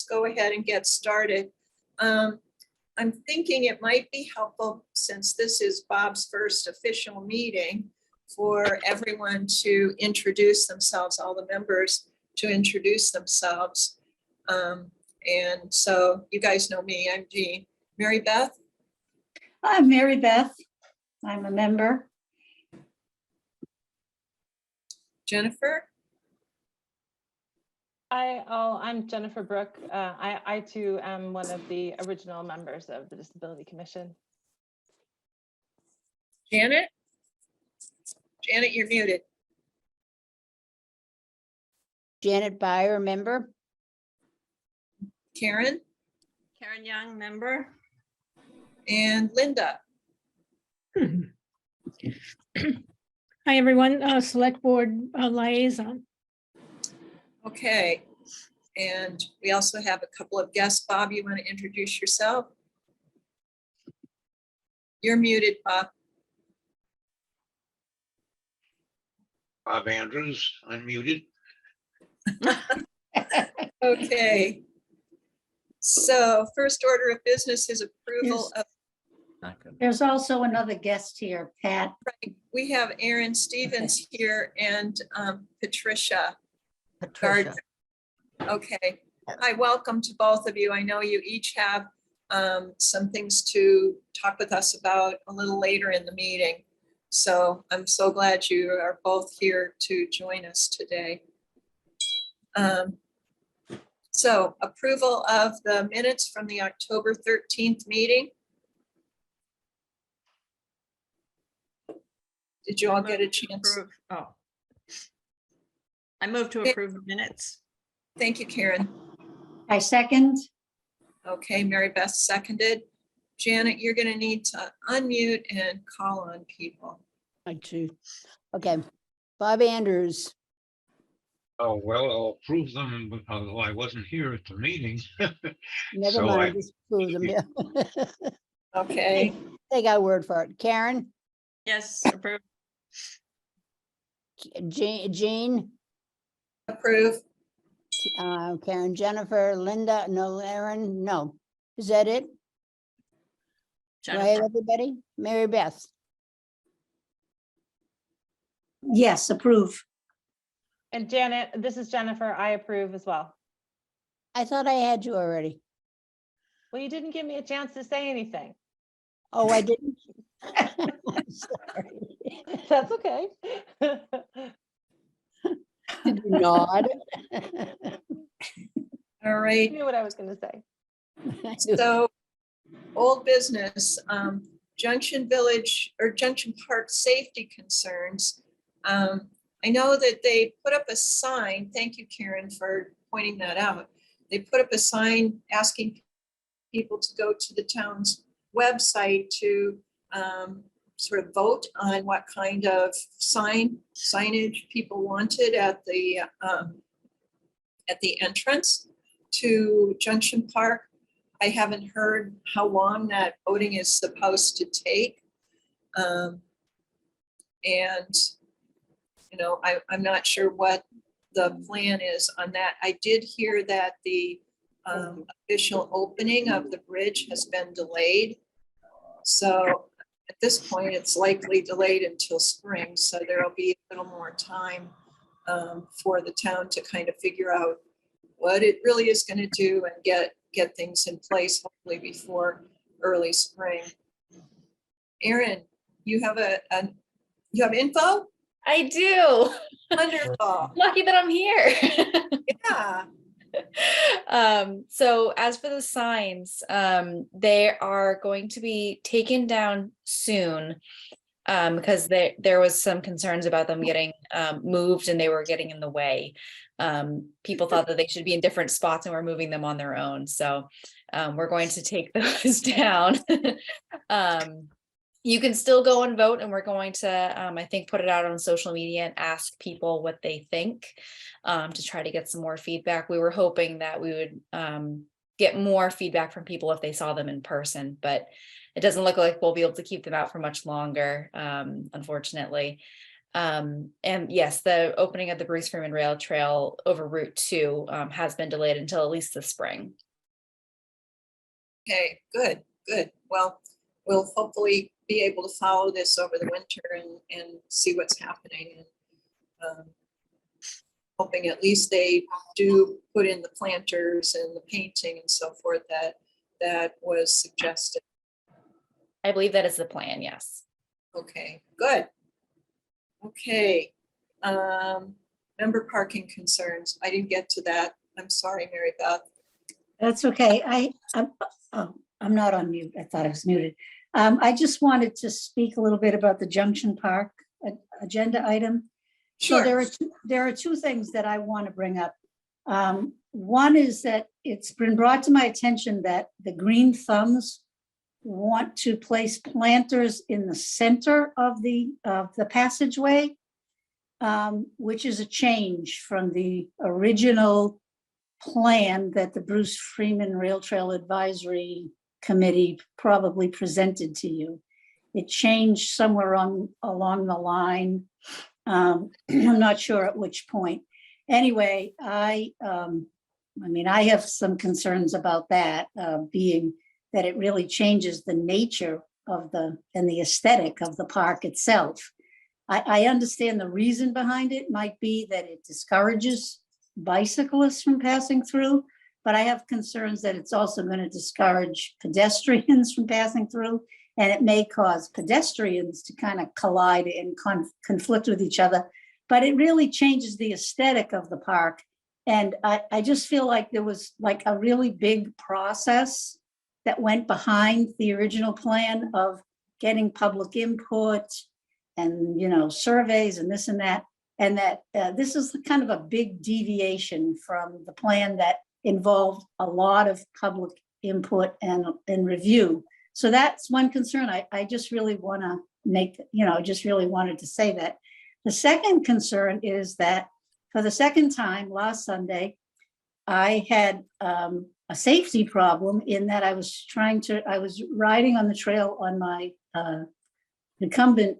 go ahead and get started. I'm thinking it might be helpful, since this is Bob's first official meeting, for everyone to introduce themselves, all the members to introduce themselves. And so you guys know me, I'm Jean. Mary Beth? I'm Mary Beth. I'm a member. Jennifer? I'm Jennifer Brooke. I too am one of the original members of the Disability Commission. Janet? Janet, you're muted. Janet Byer, member. Karen? Karen Young, member. And Linda? Hi, everyone. Select Board Liaison. Okay. And we also have a couple of guests. Bob, you want to introduce yourself? You're muted, Bob. Bob Andrews, unmuted. Okay. So first order of business is approval of, There's also another guest here, Pat. we have Aaron Stevens here and Patricia. Patricia. Okay. Hi, welcome to both of you. I know you each have some things to talk with us about a little later in the meeting. So I'm so glad you are both here to join us today. So approval of the minutes from the October 13th meeting. Did you all get a chance? Oh. I move to approve the minutes. Thank you, Karen. I second. Okay, Mary Beth seconded. Janet, you're gonna need to unmute and call on people. I too. Okay. Bob Andrews. Oh, well, I'll approve them, but although I wasn't here at the meeting. Never So mind. Just prove them. Yeah. Okay, They got a word for it. Karen, Yes, approved. Jean, approve. Karen, Jennifer, Linda, no, Aaron, no. Is that it? Do I have Jennifer. everybody? Mary Beth. Yes, approve. And Janet, this is Jennifer. I approve as well. I thought I had you already. Well, you didn't give me a chance to say anything. Oh, I didn't. I'm sorry. That's okay. Did you nod? All I right, knew what I was going to say. so old business, Junction Village or Junction Park safety concerns. I know that they put up a sign. Thank you, Karen, for pointing that out. They put up a sign asking people to go to the town's website to sort of vote on what kind of signage people wanted at the entrance to Junction Park. I haven't heard how long that voting is supposed to take. And, you know, I'm not sure what the plan is on that. I did hear that the official opening of the bridge has been delayed. So at this point, it's likely delayed until spring. So there'll be a little more time for the town to kind of figure out what it really is going to do and get things in place, hopefully before early spring. Aaron, you have you have info? I do. Wonderful. Lucky that I'm here. Yeah. So as for the signs, they are going to be taken down soon because there was some concerns about them getting moved and they were getting in the way. People thought that they should be in different spots and we're moving them on their own. So we're going to take those down. You can still go and vote, and we're going to, I think, put it out on social media and ask people what they think to try to get some more feedback. We were hoping that we would get more feedback from people if they saw them in person, but it doesn't look like we'll be able to keep them out for much longer, unfortunately. And yes, the opening of the Bruce Freeman Rail Trail over Route 2 has been delayed until at least the spring. Okay, good, good. Well, we'll hopefully be able to follow this over the winter and see what's happening. And hoping at least they do put in the planters and the painting and so forth that was suggested. I believe that is the plan, yes. Okay, good. Okay. Member parking concerns. I didn't get to that. I'm sorry, Mary Beth. That's okay. I'm not on mute. I thought I was muted. I just wanted to speak a little bit about the Junction Park agenda item. So there are two things that I want to bring up. One is that it's been brought to my attention that the Green Thumbs want to place planters in the center of the passageway, which is a change from the original plan that the Bruce Freeman Rail Trail Advisory Committee probably presented to you. It changed somewhere along the line. I'm not sure at which point. Anyway, I have some concerns about that, being that it really changes the nature of and the aesthetic of the park itself. I understand the reason behind it might be that it discourages bicyclists from passing through, but I have concerns that it's also going to discourage pedestrians from passing through, and it may cause pedestrians to kind of collide and conflict with each other. But it really changes the aesthetic of the park. And I just feel like there was like a really big process that went behind the original plan of getting public input and, surveys and this and that. And that this is kind of a big deviation from the plan that involved a lot of public input and review. So that's one concern. I just really want to make, just really wanted to say that. The second concern is that for the second time last Sunday, I had a safety problem in that I was riding on the trail on my recumbent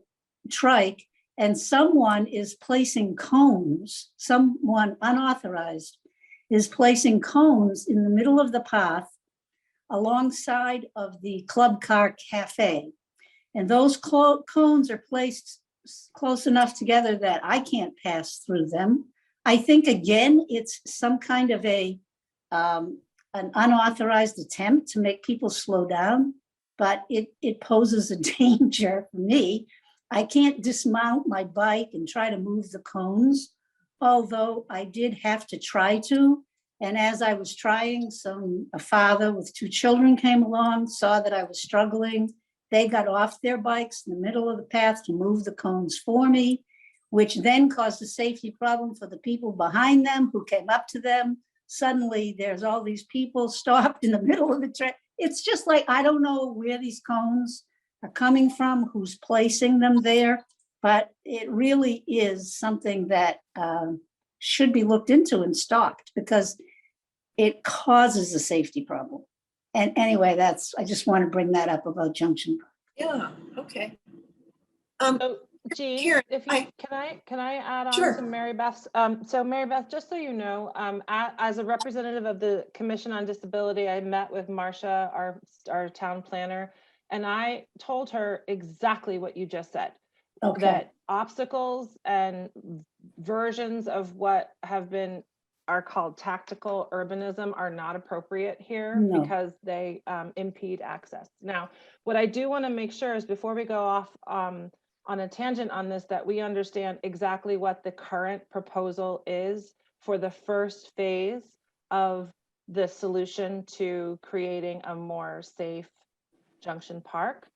trike, and someone is placing cones, someone unauthorized is placing cones in the middle of the path alongside of the Club Car Cafe. And those cones are placed close enough together that I can't pass through them. I think, again, it's some kind of an unauthorized attempt to make people slow down, but it poses a danger for me. I can't dismount my bike and try to move the cones, although I did have to try to. And as I was trying, a father with 2 children came along, saw that I was struggling. They got off their bikes in the middle of the path to move the cones for me, which then caused a safety problem for the people behind them who came up to them. Suddenly, there's all these people stopped in the middle of the track. It's just like, I don't know where these cones are coming from, who's placing them there, but it really is something that should be looked into and stopped because it causes a safety problem. And anyway, I just want to bring that up about Junction Park. Yeah, okay. So, Jean, Karen, if you, can I add on Sure. to Mary Beth's? So Mary Beth, just so you know, as a representative of the Commission on Disability, I met with Marcia, our town planner, and I told her exactly what you just said. Okay. That obstacles and versions of what are called tactical urbanism are not appropriate here No. because they impede access. Now, what I do want to make sure is before we go off on a tangent on this, that we understand exactly what the current proposal is for the first phase of the solution to creating a more safe Junction Park.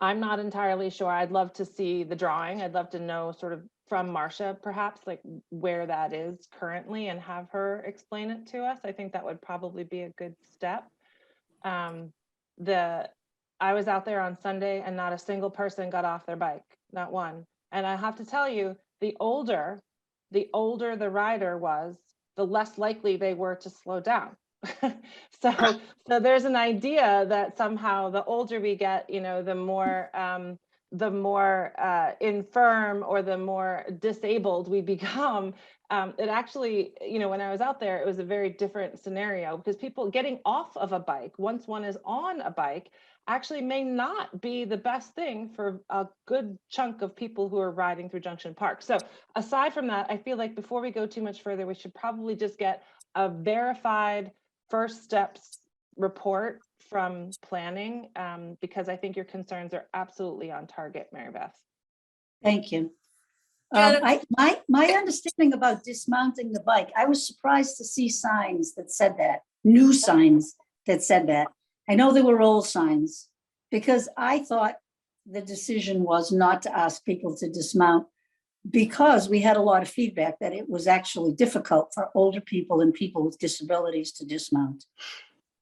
I'm not entirely sure. I'd love to see the drawing. I'd love to know sort of from Marcia, perhaps, like where that is currently and have her explain it to us. I think that would probably be a good step. I was out there on Sunday and not a single person got off their bike, not one. And I have to tell you, the older the rider was, the less likely they were to slow down. So there's an idea that somehow the older we get, the more the more infirm or the more disabled we become, it actually, you know, when I was out there, it was a very different scenario because people getting off of a bike, once one is on a bike, actually may not be the best thing for a good chunk of people who are riding through Junction Park. So aside from that, I feel like before we go too much further, we should probably just get a verified first steps report from planning, because I think your concerns are absolutely on target, Mary Beth. Thank you. Jennifer- My understanding about dismounting the bike, I was surprised to see signs that said that, new signs that said that. I know there were old signs, because I thought the decision was not to ask people to dismount because we had a lot of feedback that it was actually difficult for older people and people with disabilities to dismount.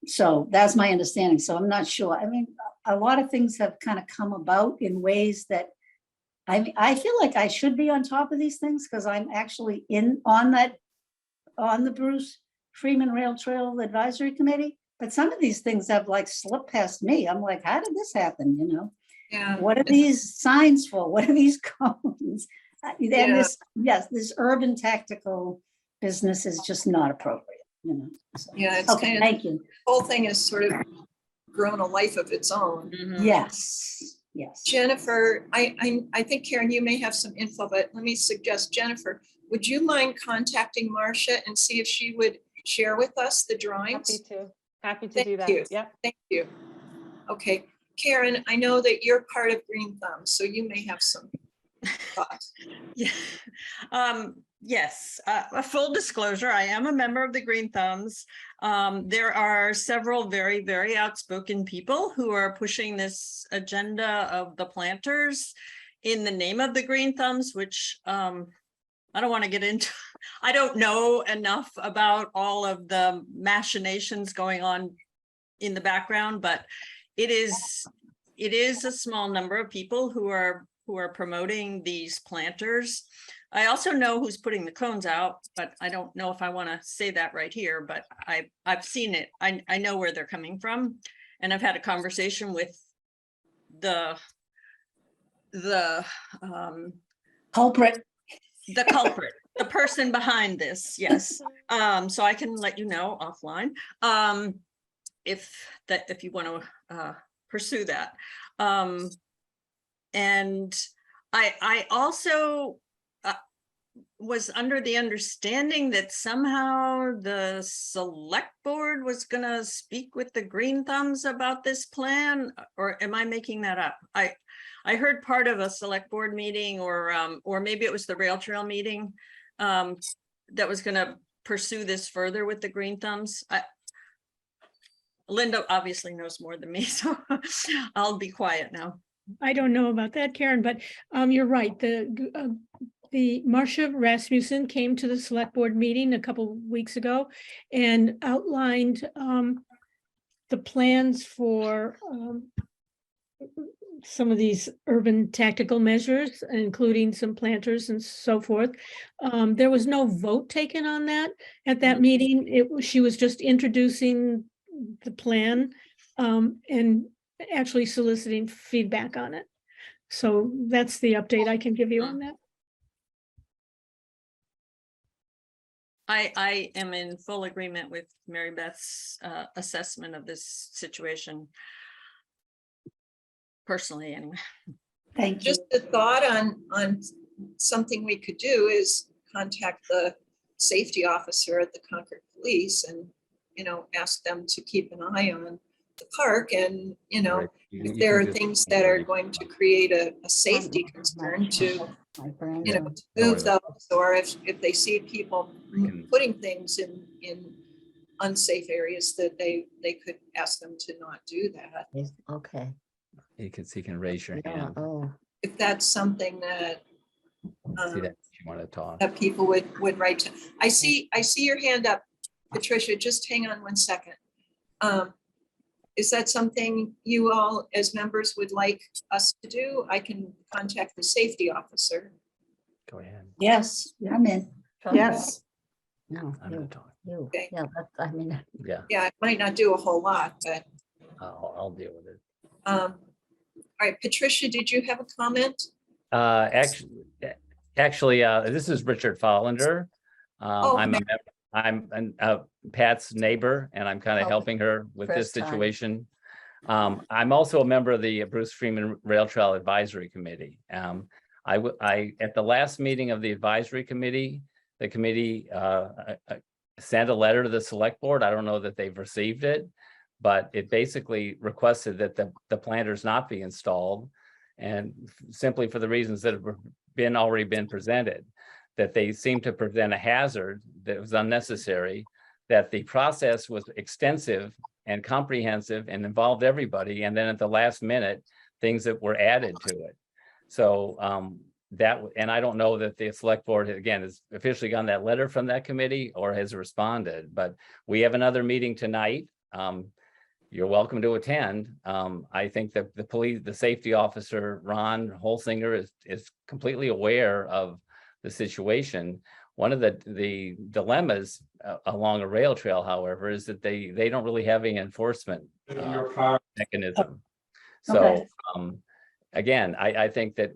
So that's my understanding. So I'm not sure. I mean, a lot of things have kind of come about in ways that I feel like I should be on top of these things because I'm actually on the Bruce Freeman Rail Trail Advisory Committee. But some of these things have like slipped past me. I'm like, how did this happen? You know, Yeah. what are these signs for? What are these cones? And Yeah. this urban tactical business is just not appropriate, you know. So, Yeah, it's okay, kind of, thank you. the whole thing has sort of grown a life of its own. Yes, yes. Jennifer, I think Karen, you may have some info, but let me suggest, Jennifer, would you mind contacting Marcia and see if she would share with us the drawings? Happy to Thank do that. you. Yep. Thank you. Okay, Karen, I know that you're part of Green Thumb, so you may have some thoughts. Yeah. Yes, a full disclosure, I am a member of the Green Thumbs. There are several very, very outspoken people who are pushing this agenda of the planters in the name of the Green Thumbs, which I don't want to get into. I don't know enough about all of the machinations going on in the background, but it is a small number of people who are promoting these planters. I also know who's putting the cones out, but I don't know if I want to say that right here, but I've seen it. I know where they're coming from. And I've had a conversation with the Culprit. the person behind this. Yes. So I can let you know offline if you want to pursue that. And I also was under the understanding that somehow the select board was going to speak with the Green Thumbs about this plan, or am I making that up? I heard part of a select board meeting, or maybe it was the rail trail meeting that was going to pursue this further with the Green Thumbs. Linda obviously knows more than me, so I'll be quiet now. I don't know about that, Karen, but you're right. The Marcia Rasmussen came to the select board meeting a couple weeks ago and outlined the plans for some of these urban tactical measures, including some planters and so forth. There was no vote taken on that at that meeting. She was just introducing the plan and actually soliciting feedback on it. So that's the update I can give you on that. I am in full agreement with Mary Beth's assessment of this situation. Personally, anyway. Thank you. Just a thought on something we could do is contact the safety officer at the Concord Police and, you know, ask them to keep an eye on the park. And, you know, if there are things that are going to create a safety concern to, you know, to move those, or if they see people putting things in unsafe areas, that they could ask them to not do that. Okay. You can raise your hand. Oh, If that's something that See that you want to talk. that people would write to. I see your hand up, Patricia. Just hang on one second. Is that something you all as members would like us to do? I can contact the safety officer. Go ahead. Yes, I'm in. Yes. no, I'm gonna talk. Okay. yeah, that's, I mean, Yeah, Yeah, it might not do a whole lot, but I'll deal with it. right, Patricia, did you have a comment? Actually, this is Richard Follander. Oh, I'm Pat's neighbor, and I'm kind of Oh, helping her with this first time. situation. I'm also a member of the Bruce Freeman Rail Trail Advisory Committee. I at the last meeting of the advisory committee, the committee sent a letter to the select board. I don't know that they've received it, but it basically requested that the planters not be installed, and simply for the reasons that have already been presented, that they seem to present a hazard that was unnecessary, that the process was extensive and comprehensive and involved everybody, and then at the last minute, things that were added to it. So and I don't know that the select board, again, has officially gotten that letter from that committee or has responded, but we have another meeting tonight. You're welcome to attend. I think that the safety officer, Ron Holsinger, is completely aware of the situation. One of the dilemmas along a rail trail, however, is that they don't really have any enforcement mechanism. So Okay. again, I think that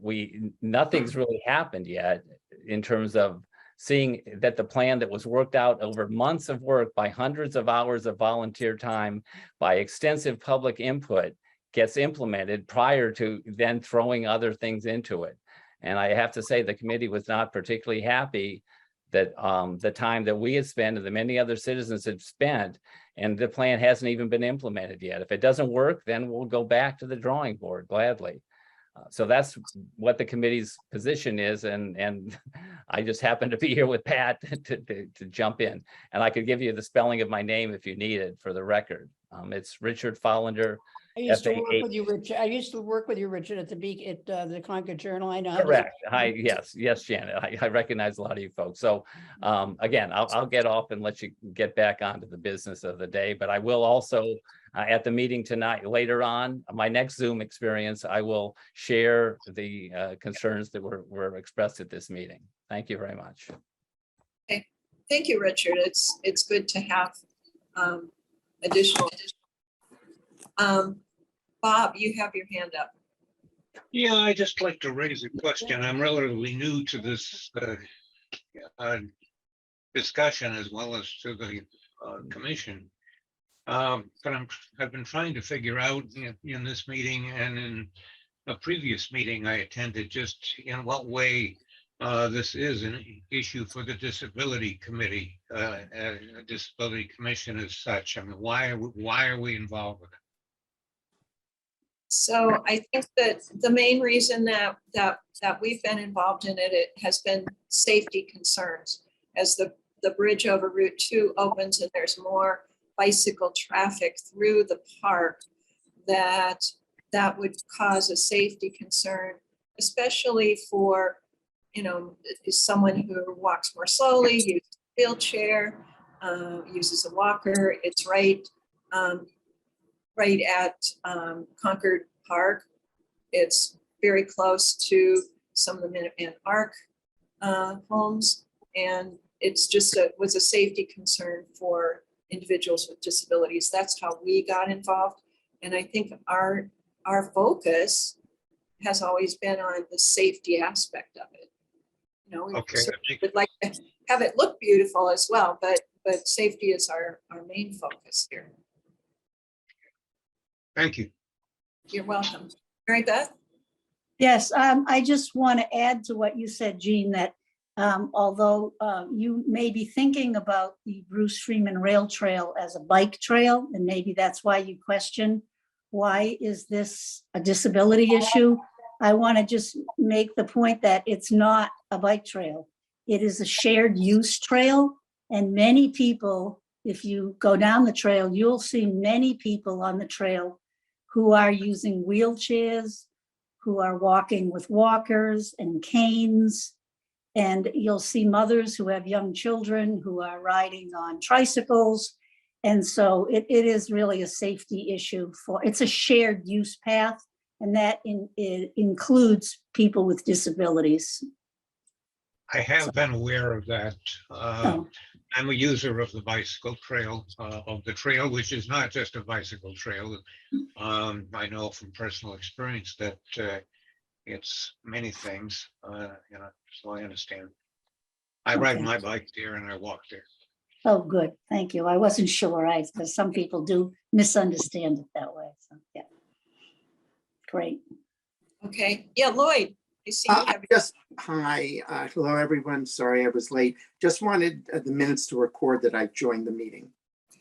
nothing's really happened yet in terms of seeing that the plan that was worked out over months of work by hundreds of hours of volunteer time, by extensive public input, gets implemented prior to then throwing other things into it. And I have to say the committee was not particularly happy that the time that we had spent and the many other citizens had spent, and the plan hasn't even been implemented yet. If it doesn't work, then we'll go back to the drawing board gladly. So that's what the committee's position is, and I just happen to be here with Pat to jump in. And I could give you the spelling of my name if you need it for the record. It's Richard Follander. I used to work F-A-H. with you, Richard. I used to work with you, Richard, at the Concord Journal. I know. how to- Correct. Hi, yes, Janet. I recognize a lot of you folks. So again, I'll get off and let you get back onto the business of the day, but I will also at the meeting tonight, later on, my next Zoom experience, I will share the concerns that were expressed at this meeting. Thank you very much. thank you, Richard. It's good to have additional. Bob, you have your hand up. Yeah, I just like to raise a question. I'm relatively new to this discussion as well as to the commission. But I've been trying to figure out in this meeting and in a previous meeting I attended, just in what way this is an issue for the disability committee, a disability commission as such. I mean, why are we involved with it? So I think that the main reason that we've been involved in it has been safety concerns. As the bridge over Route 2 opens and there's more bicycle traffic through the park, that would cause a safety concern, especially for, someone who walks more slowly, uses a wheelchair, uses a walker. It's right at Concord Park. It's very close to some of the Minuteman Arc homes, and it's just was a safety concern for individuals with disabilities. That's how we got involved, and I think our focus has always been on the safety aspect of it. We would like to have it look beautiful as well, but safety is our main focus here. Thank you. You're welcome. Mary Beth? Yes, I just want to add to what you said, Jean, that although you may be thinking about the Bruce Freeman Rail Trail as a bike trail, and maybe that's why you question, why is this a disability issue? I want to just make the point that it's not a bike trail. It is a shared use trail, and many people, if you go down the trail, you'll see many people on the trail who are using wheelchairs, who are walking with walkers and canes. And you'll see mothers who have young children who are riding on tricycles. And so it is really a safety issue it's a shared use path, and that it includes people with disabilities. I have been aware of that. Oh, I'm a user of the bicycle trail, of the trail, which is not just a bicycle trail. I know from personal experience that it's many things, so I understand. I ride Okay. my bike there and I walk there. oh, good. Thank you. I wasn't sure. Because some people do misunderstand it that way. So, yeah. Great. Okay, yeah, Lloyd, I see you have. Hi, hello, everyone. Sorry I was late. Just wanted the minutes to record that I joined the meeting.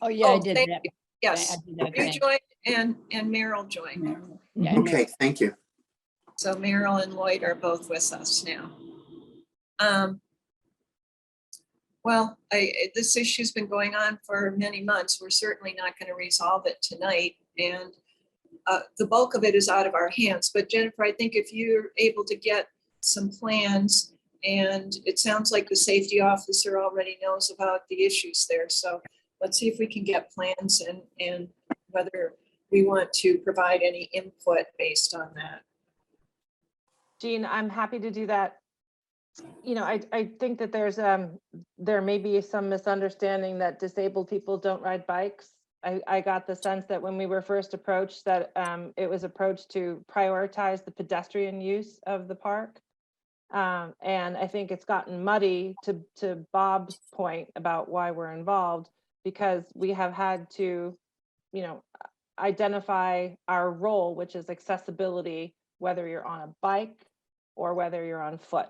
Oh, yeah, I Oh, did thank that. you. I Yes, did that you today. joined and Meryl joined. Yeah, and Okay, thank you. So Meryl and Lloyd are both with us now. Well, this issue's been going on for many months. We're certainly not going to resolve it tonight. And the bulk of it is out of our hands. But Jennifer, I think if you're able to get some plans, and it sounds like the safety officer already knows about the issues there. So let's see if we can get plans and whether we want to provide any input based on that. Jean, I'm happy to do that. You know, I think that there may be some misunderstanding that disabled people don't ride bikes. I got the sense that when we were first approached that it was approached to prioritize the pedestrian use of the park. And I think it's gotten muddy to Bob's point about why we're involved, because we have had to, you know, identify our role, which is accessibility, whether you're on a bike or whether you're on foot.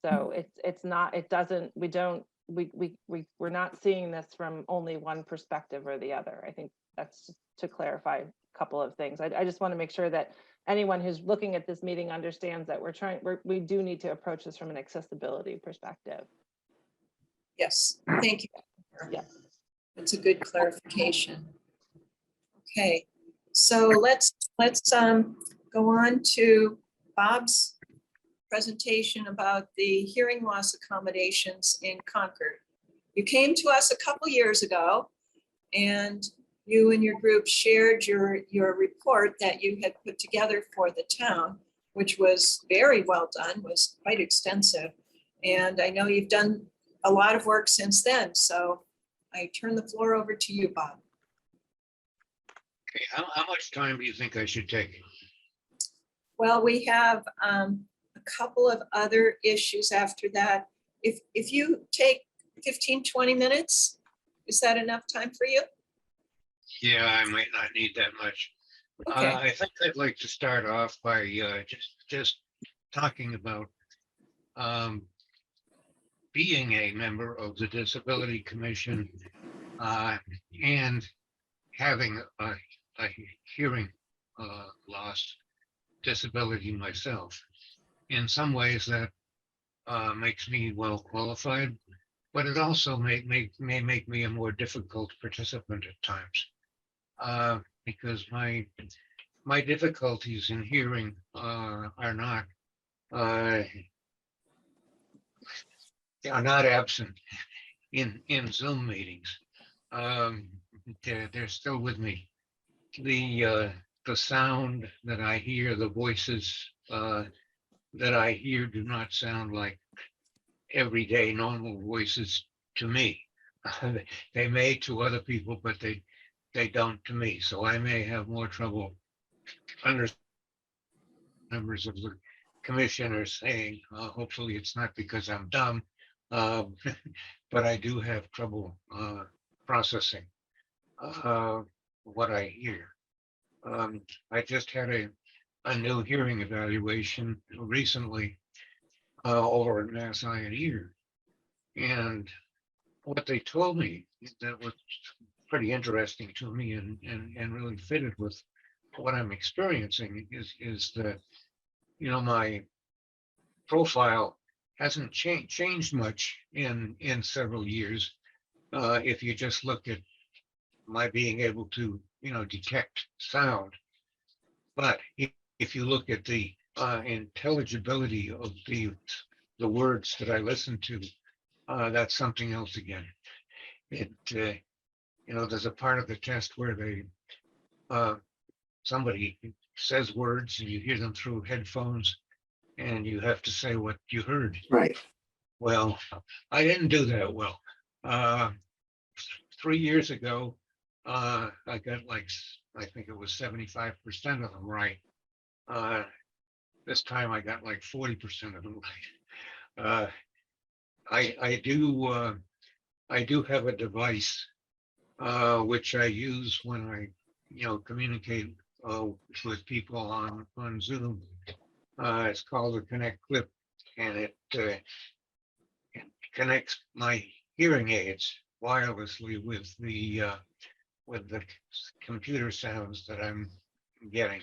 So we're not seeing this from only one perspective or the other. I think that's just to clarify a couple of things. I just want to make sure that anyone who's looking at this meeting understands that we do need to approach this from an accessibility perspective. Yes, thank you. Yeah. That's a good clarification. Okay, so let's go on to Bob's presentation about the hearing loss accommodations in Concord. You came to us a couple years ago and you and your group shared your report that you had put together for the town, which was very well done, was quite extensive. And I know you've done a lot of work since then. So I turn the floor over to you, Bob. Okay, how much time do you think I should take? Well, we have a couple of other issues after that. If you take 15, 20 minutes, is that enough time for you? Yeah, I might not need that much. Okay. I think I'd like to start off by just talking about being a member of the Disability Commission and having a hearing loss disability myself. In some ways that makes me well qualified, but it also may make me a more difficult participant at times because my difficulties in hearing are not absent in Zoom meetings. They're still with me. The sound that I hear, the voices that I hear do not sound like everyday normal voices to me. They may to other people, but they don't to me. So I may have more trouble understanding members of the commission are saying. Hopefully it's not because I'm dumb, but I do have trouble processing what I hear. I just had a new hearing evaluation recently over at Mass Eye and Ear. And what they told me that was pretty interesting to me and really fitted with what I'm experiencing is that, my profile hasn't changed much in several years. If you just look at my being able to, detect sound. But if you look at the intelligibility of the words that I listen to, that's something else again. It, there's a part of the test where somebody says words and you hear them through headphones and you have to say what you heard. Right. Well, I didn't do that well. 3 years ago, I got like, I think it was 75% of them right. This time I got like 40% of them right. I do have a device which I use when I, communicate with people on Zoom. It's called the Connect Clip, and it connects my hearing aids wirelessly with the computer sounds that I'm getting.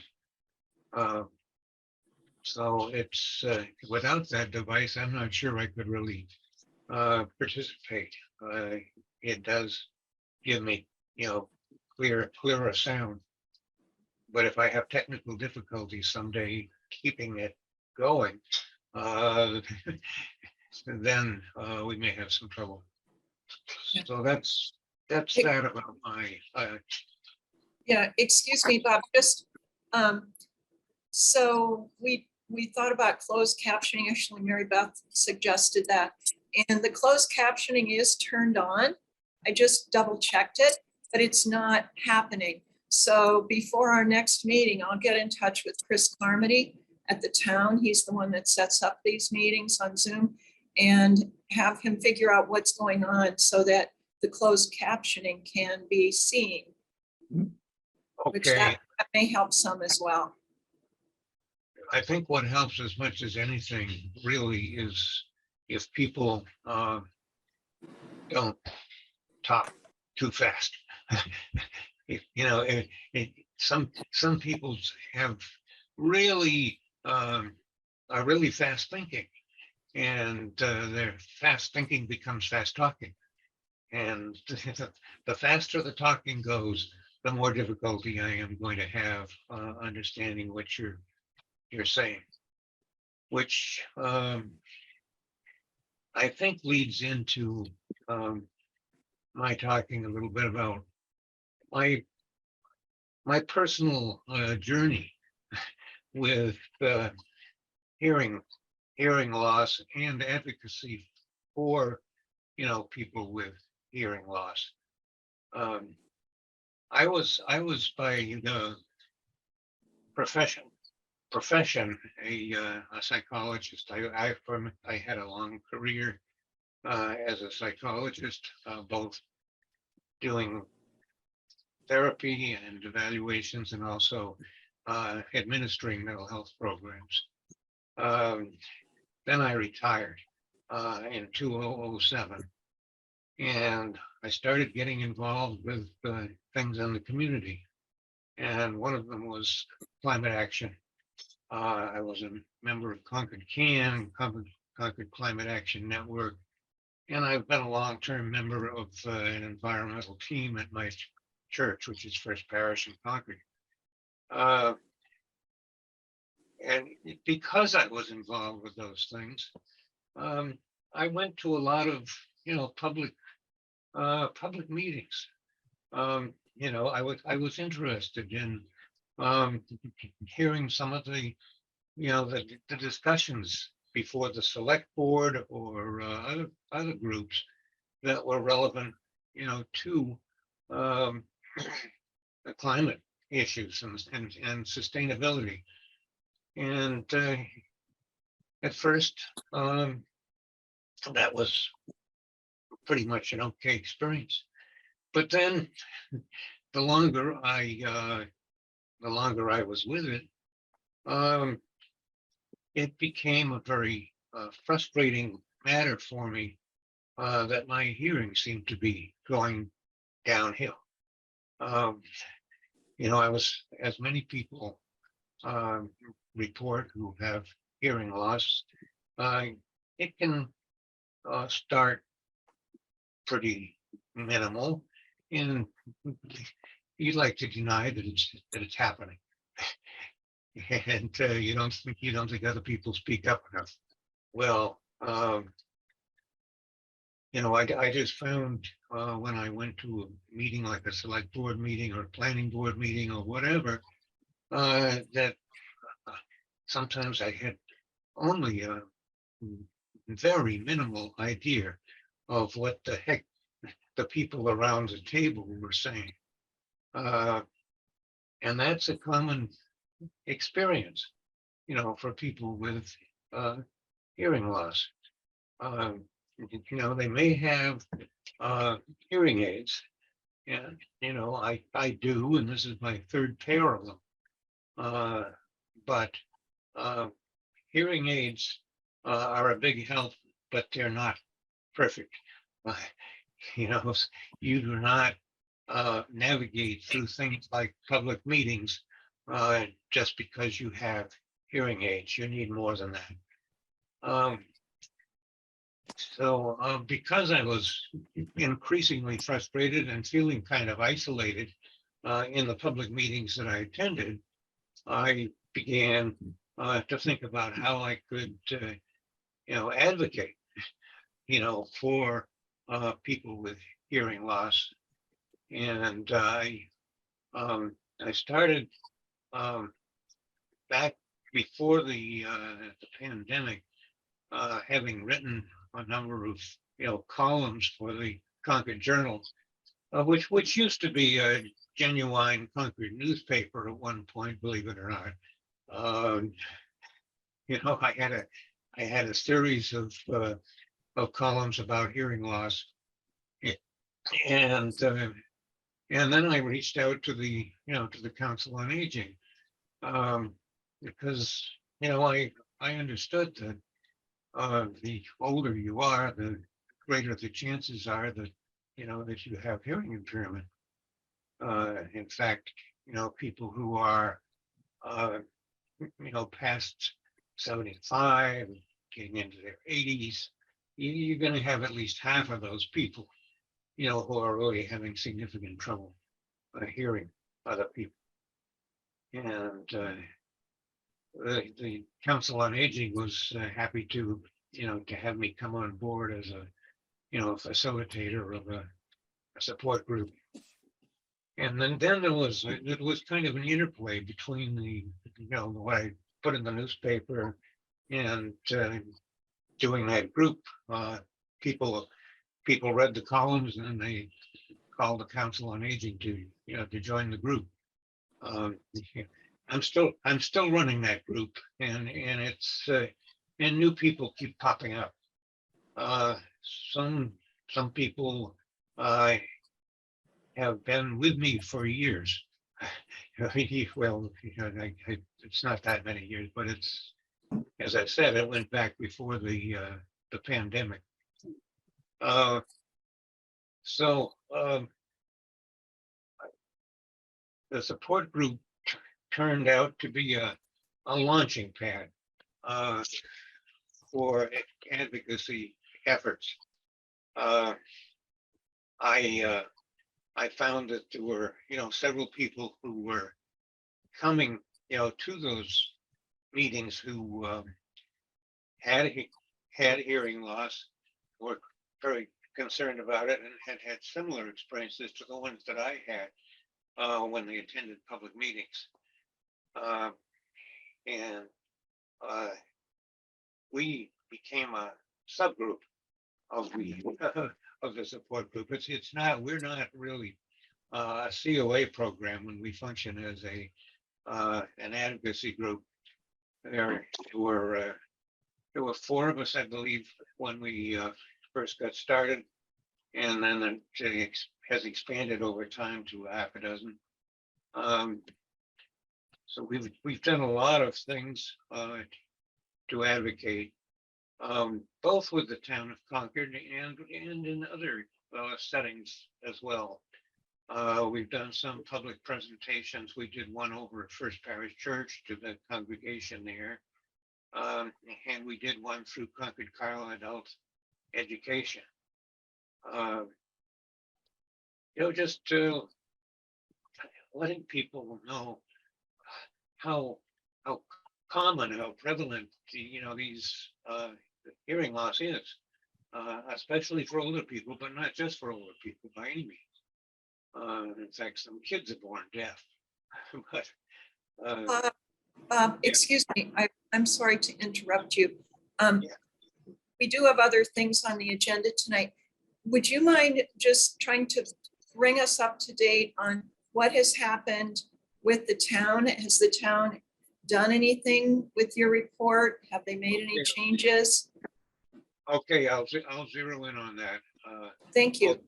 So it's without that device, I'm not sure I could really participate. It does give me, clearer sound. But if I have technical difficulties someday keeping it going, then we may have some trouble. Yeah. So that's that about my. Yeah, excuse me, Bob, just, so we thought about closed captioning. Actually, Mary Beth suggested that. And the closed captioning is turned on. I just double checked it, but it's not happening. So before our next meeting, I'll get in touch with Chris Carmody at the town. He's the one that sets up these meetings on Zoom, and have him figure out what's going on so that the closed captioning can be seen. Which Okay, that may help some as well. I think what helps as much as anything really is if people don't talk too fast. Some people have really are really fast thinking, and their fast thinking becomes fast talking. And the faster the talking goes, the more difficulty I am going to have understanding what you're saying, which I think leads into my talking a little bit about my personal journey with hearing loss and advocacy for people with hearing loss. I was by the profession a psychologist. I had a long career as a psychologist, both doing therapy and evaluations, and also administering mental health programs. Then I retired in 2007, and I started getting involved with things in the community. And one of them was climate action. I was a member of Concord Concord Climate Action Network, and I've been a long-term member of an environmental team at my church, which is First Parish in Concord. And because I was involved with those things, I went to a lot of public meetings. I was interested in hearing some of the the discussions before the select board or other groups that were relevant to the climate issues and sustainability. And at first, that was pretty much an okay experience. But then, the longer I was with it, it became a very frustrating matter for me that my hearing seemed to be going downhill. I was, as many people report who have hearing loss, it can start pretty minimal, and you'd like to deny that it's happening, and you don't think other people speak up enough. Well, I just found when I went to a meeting like a select board meeting or a planning board meeting or whatever, that sometimes I had only very minimal idea of what the heck the people around the table were saying. And that's a common experience, for people with hearing loss. They may have hearing aids, and I do, and this is my third pair of them. But hearing aids are a big help, but they're not perfect. You do not navigate through things like public meetings just because you have hearing aids. You need more than that. So because I was increasingly frustrated and feeling kind of isolated in the public meetings that I attended, I began to think about how I could, advocate, for people with hearing loss. And I started back before the pandemic, having written a number of columns for the Concord Journal, which used to be a genuine Concord newspaper at one point, believe it or not. I had a series of columns about hearing loss, and then I reached out to the Council on Aging, because I understood that the older you are, the greater the chances are that that you have hearing impairment. In fact, people who are past 75, getting into their 80s, you're going to have at least half of those people, who are really having significant trouble hearing other people. And the Council on Aging was happy to have me come on board as a facilitator of a support group. And then there was kind of an interplay between the what I put in the newspaper and doing that group. People read the columns, and then they called the Council on Aging to join the group. I'm still running that group, and it's and new people keep popping up. Some people have been with me for years. Well, it's not that many years, but it's, as I said, it went back before the pandemic. So the support group turned out to be a launching pad for advocacy efforts. I found that there were, several people who were coming, to those meetings who had hearing loss, were very concerned about it, and had similar experiences to the ones that I had when they attended public meetings. And we became a subgroup of the support group. We're not really a COA program when we function as an advocacy group. There were 4 of us, I believe, when we first got started, and then it has expanded over time to half a dozen. So we've done a lot of things to advocate, both with the town of Concord and in other settings as well. We've done some public presentations. We did one over at First Parish Church to the congregation there, and we did one through Concord Carlisle Adult Education. Just letting people know how common, how prevalent these hearing loss is, especially for older people, but not just for older people by any means. In fact, some kids are born deaf. But excuse me, I'm sorry to interrupt you. Yeah. we do have other things on the agenda tonight. Would you mind just trying to bring us up to date on what has happened with the town? Has the town done anything with your report? Have they made any changes? Okay, I'll zero in on that. Thank you.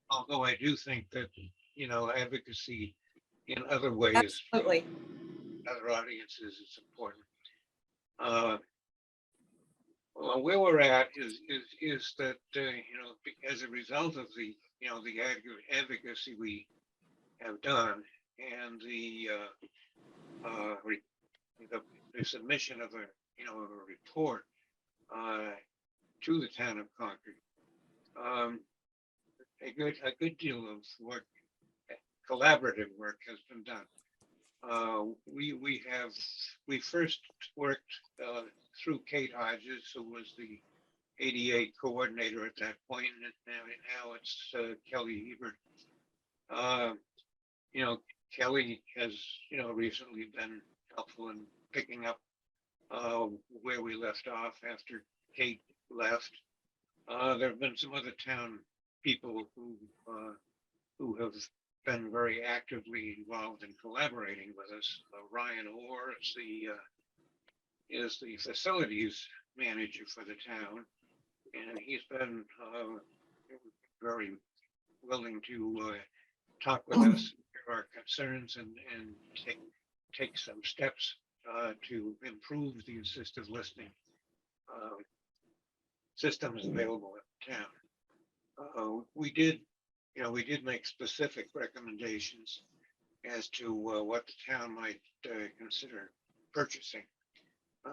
Although I do think that, advocacy in other ways, Absolutely. other audiences is important. Well, where we're at is that, as a result of the advocacy we have done and the submission of a report to the town of Concord, a good deal of work, collaborative work has been done. We first worked through Kate Hodges, who was the ADA coordinator at that point, and now it's Kelly Hebert. Kelly has recently been helpful in picking up where we left off after Kate left. There have been some other town people who have been very actively involved in collaborating with us. Ryan Orr is the facilities manager for the town, and he's been very willing to talk with us, hear our concerns, and take some steps to improve the assistive listening systems available at the town. We did make specific recommendations as to what the town might consider purchasing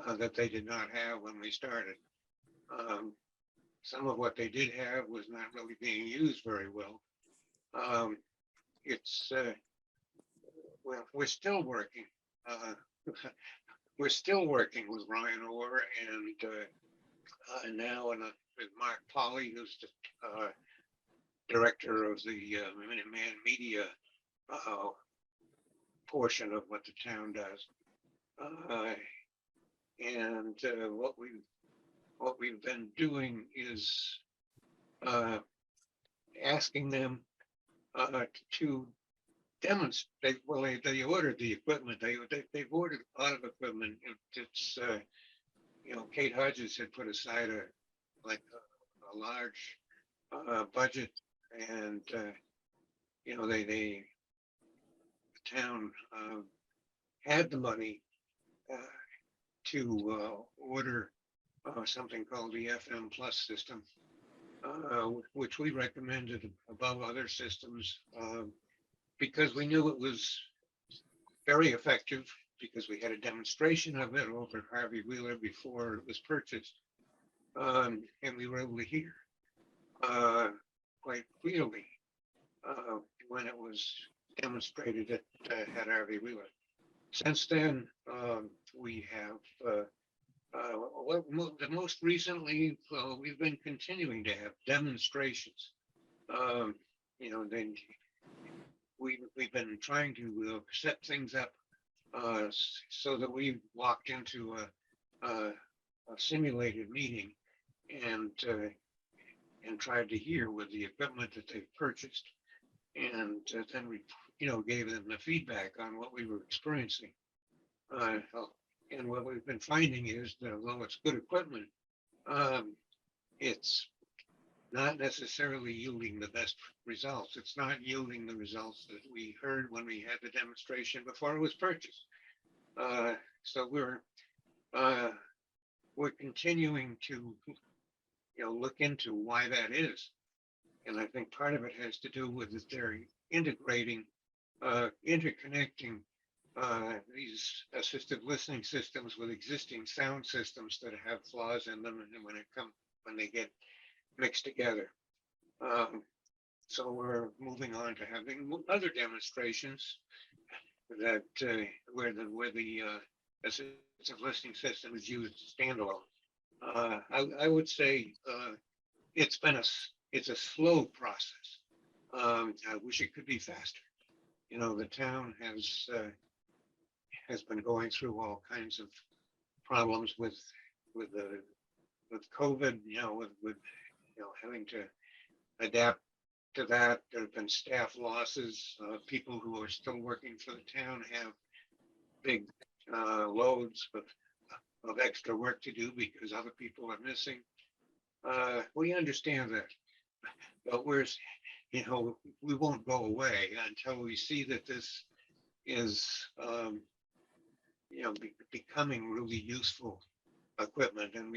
that they did not have when we started. Some of what they did have was not really being used very well. We're still working. We're still working with Ryan Orr and now with Mark Polly, who's the director of the Minuteman Media portion of what the town does. And what we've been doing is asking them to demonstrate. Well, they ordered the equipment. They've ordered a lot of equipment. It's Kate Hodges had put aside a large budget, and the town had the money to order something called the FM Plus system, which we recommended above other systems because we knew it was very effective, because we had a demonstration of it over at Harvey Wheeler before it was purchased, and we were able to hear quite clearly when it was demonstrated at Harvey Wheeler. Since then, we have the most recently we've been continuing to have demonstrations. Then we've been trying to set things up so that we walked into a simulated meeting and tried to hear with the equipment that they've purchased, and then we gave them the feedback on what we were experiencing. And what we've been finding is that although it's good equipment, it's not necessarily yielding the best results. It's not yielding the results that we heard when we had the demonstration before it was purchased. So we're continuing to look into why that is. And I think part of it has to do with that they're interconnecting these assistive listening systems with existing sound systems that have flaws in them, and when they get mixed together. So we're moving on to having other demonstrations that where the assistive listening system is used standalone. I would say it's a slow process. I wish it could be faster. The town has been going through all kinds of problems with the with COVID, with having to adapt to that. There have been staff losses. People who are still working for the town have big loads of extra work to do because other people are missing. We understand that, but we won't go away until we see that this is, becoming really useful equipment. And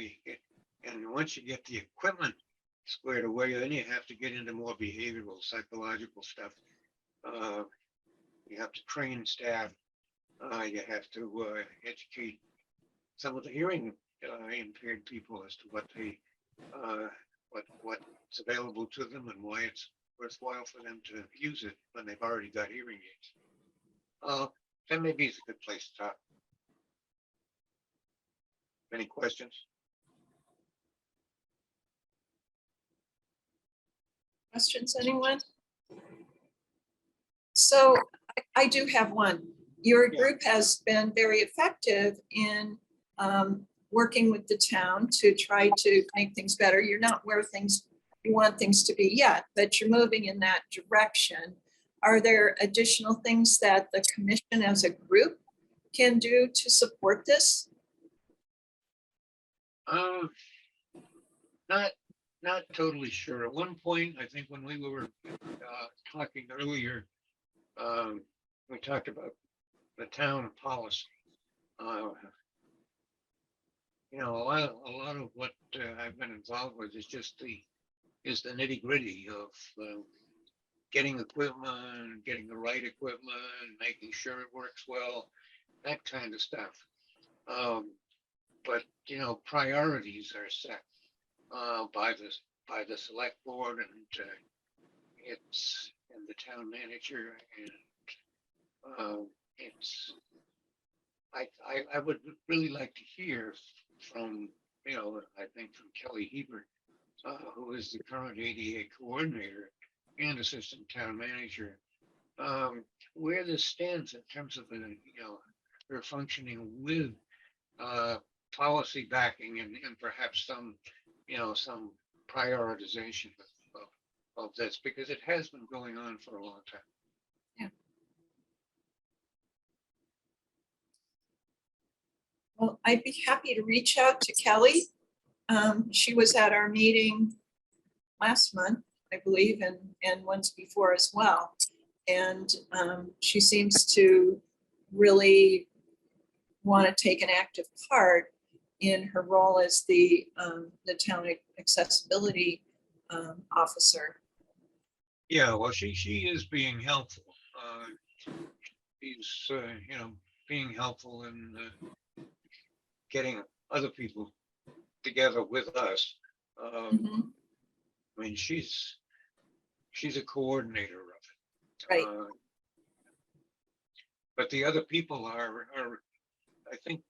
once you get the equipment squared away, then you have to get into more behavioral, psychological stuff. You have to train staff. You have to educate some of the hearing impaired people as to what's available to them and why it's worthwhile for them to use it when they've already got hearing aids. That maybe is a good place to start. Any questions? Questions, anyone? So I do have one. Your group has been very effective in working with the town to try to make things better. You're not where you want things to be yet, but you're moving in that direction. Are there additional things that the commission as a group can do to support this? Not totally sure. At one point, I think when we were talking earlier, we talked about the town policy. A lot of what I've been involved with is just the nitty gritty of getting equipment, getting the right equipment, making sure it works well, that kind of stuff. But priorities are set by the select board and the town manager, and I would really like to hear from I think from Kelly Hebert, who is the current ADA coordinator and assistant town manager, where this stands in terms of her functioning with policy backing and perhaps some prioritization of this, because it has been going on for a long time. Yeah. Well, I'd be happy to reach out to Kelly. She was at our meeting last month, I believe, and once before as well. And she seems to really want to take an active part in her role as the town accessibility officer. Yeah, well, she is being helpful. She's being helpful in getting other people together with us. Mhm. I mean, she's a coordinator of it. Right. But the other people are, I think,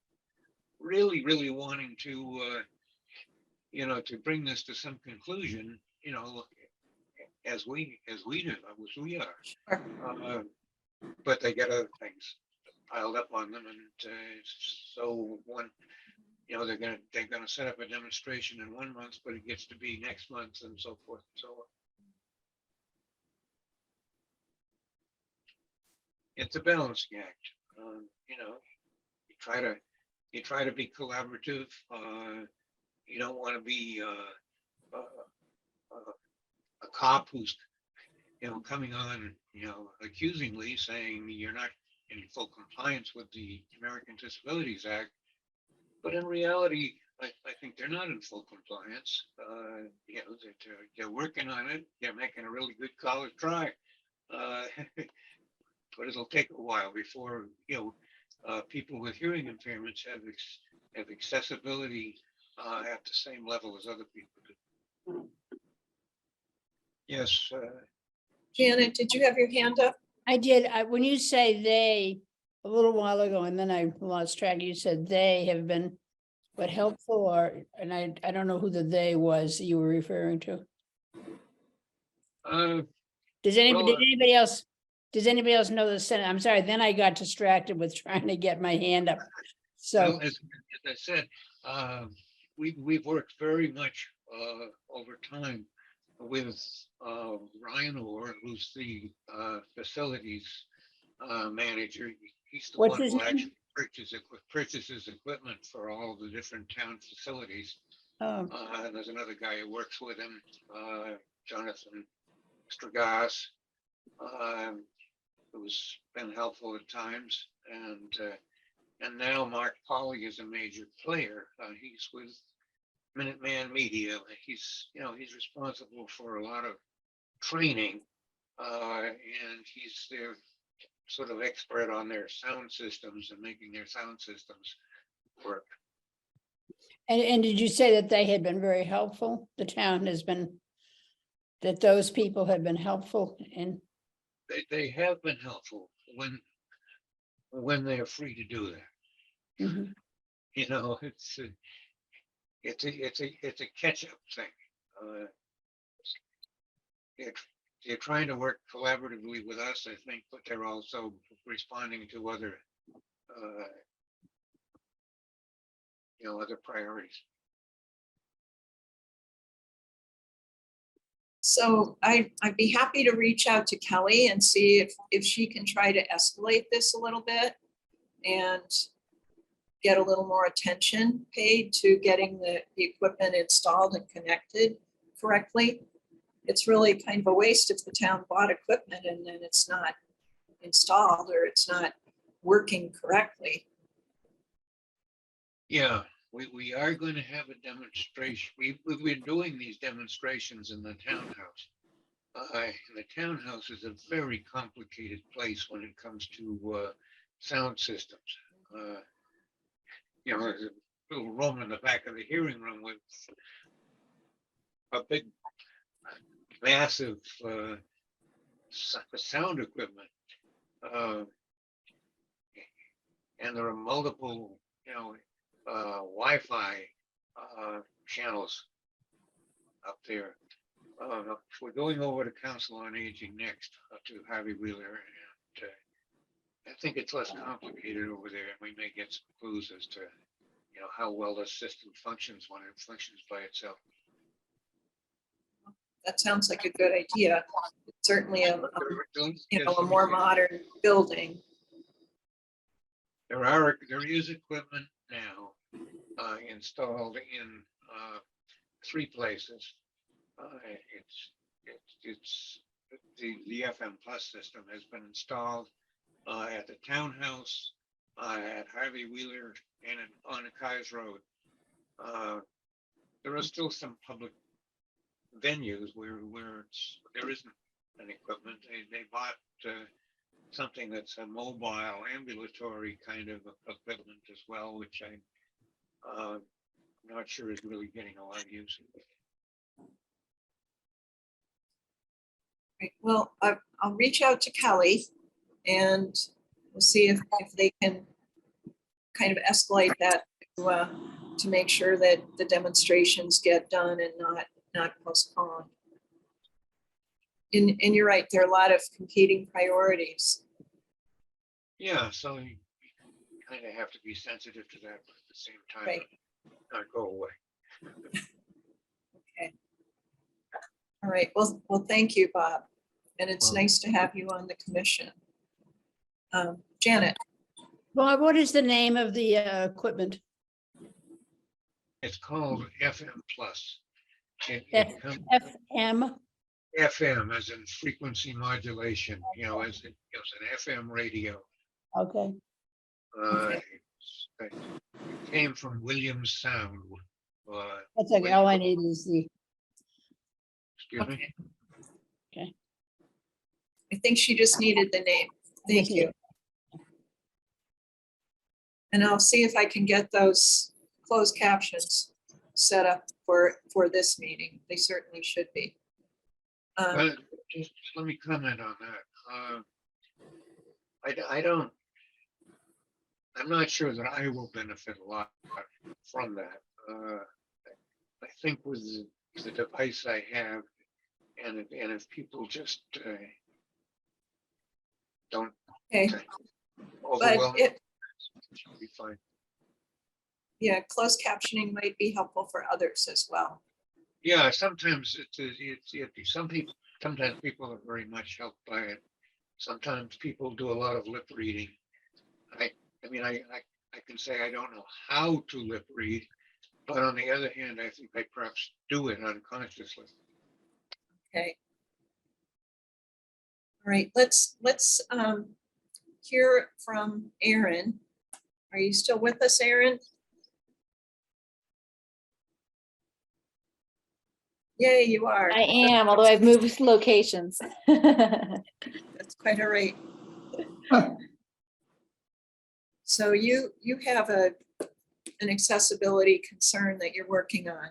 really wanting to, to bring this to some conclusion, as we do, as we are. Sure. But they get other things piled up on them, and so when they're gonna set up a demonstration in 1 month, but it gets to be next month, and so forth and so on. It's a balancing act. You try to be collaborative. You don't want to be a cop who's coming on accusingly saying you're not in full compliance with the American Disabilities Act, but in reality I think they're not in full compliance. They're working on it. They're making a really good college try, but it'll take a while before people with hearing impairments have accessibility at the same level as other people do. Yes. Janet, did you have your hand up? I did. When you say they, a little while ago, and then I lost track, you said they have been helpful, and I don't know who the they was that you were referring to. Does anybody else know the sentence? I'm sorry, then I got distracted with trying to get my hand up. So well, as I said, we've worked very much over time with Ryan Orr, who's the facilities manager. He's the What's one his who name? actually purchases equipment for all the different town facilities. Oh, And there's another guy who works with him, Jonathan Stragas, who's been helpful at times. And now Mark Polly is a major player. He's with Minuteman Media. He's responsible for a lot of training, and he's their sort of expert on their sound systems and making their sound systems work. and did you say that they had been very helpful? The town has been, that those people have been helpful in, They have been helpful when they are free to do that. Mhm. You know, it's a catch-up thing. They're trying to work collaboratively with us, I think, but they're also responding to other, other priorities. So I'd be happy to reach out to Kelly and see if she can try to escalate this a little bit and get a little more attention paid to getting the equipment installed and connected correctly. It's really kind of a waste if the town bought equipment and then it's not installed or it's not working correctly. Yeah, we are going to have a demonstration. We've been doing these demonstrations in the townhouse. And the townhouse is a very complicated place when it comes to sound systems. There's a little room in the back of the hearing room with a big, massive sound equipment. And there are multiple, Wi-Fi channels up there. We're going over to Council on Aging next, to Harvey Wheeler, and I think it's less complicated over there, and we may get some clues as to, how well the system functions when it functions by itself. That sounds like a good idea. It's certainly a Yes, more modern building. There is equipment now installed in 3 places. It's the FM Plus system has been installed at the townhouse, at Harvey Wheeler, and on Kai's Road. There are still some public venues where there isn't an equipment. They bought something that's a mobile ambulatory kind of equipment as well, which I'm not sure is really getting a lot of use. Right. Well, I'll reach out to Kelly and we'll see if they can kind of escalate that to make sure that the demonstrations get done and not postponed. And you're right, there are a lot of competing priorities. Yeah, so you kind of have to be sensitive to that, but at the same time, Right. not go away. Okay. All right. Well, thank you, Bob. And it's Well- nice to have you on the commission. Janet, Bob, what is the name of the equipment? It's called FM Plus. It F- comes FM? FM as in frequency modulation, as an FM radio. Okay, It came from Williams Sound. that's okay. All I need is the, Excuse me. I think she just needed the name. Thank you. And I'll see if I can get those closed captions set up for this meeting. They certainly should be. Just let me comment on that. I'm not sure that I will benefit a lot from that. I think with the device I have, and if people just don't Okay, overwhelm but it, should be fine. Yeah, closed captioning might be helpful for others as well. Yeah, sometimes sometimes people are very much helped by it. Sometimes people do a lot of lip reading. I mean, I can say I don't know how to lip read, but on the other hand, I think I perhaps do it unconsciously. Okay. All right, let's hear from Aaron. Are you still with us, Aaron? Yay, you are. I am, although I've moved locations. That's quite all right. So you have an accessibility concern that you're working on.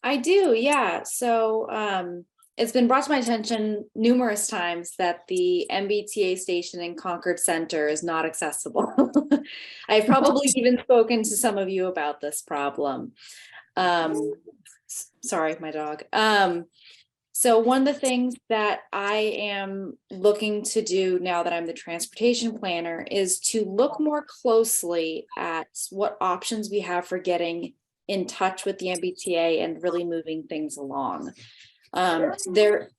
I do, yeah. So it's been brought to my attention numerous times that the MBTA station in Concord Center is not accessible. I've probably even spoken to some of you about this problem. Sorry, my dog. So one of the things that I am looking to do now that I'm the transportation planner is to look more closely at what options we have for getting in touch with the MBTA and really moving things along. There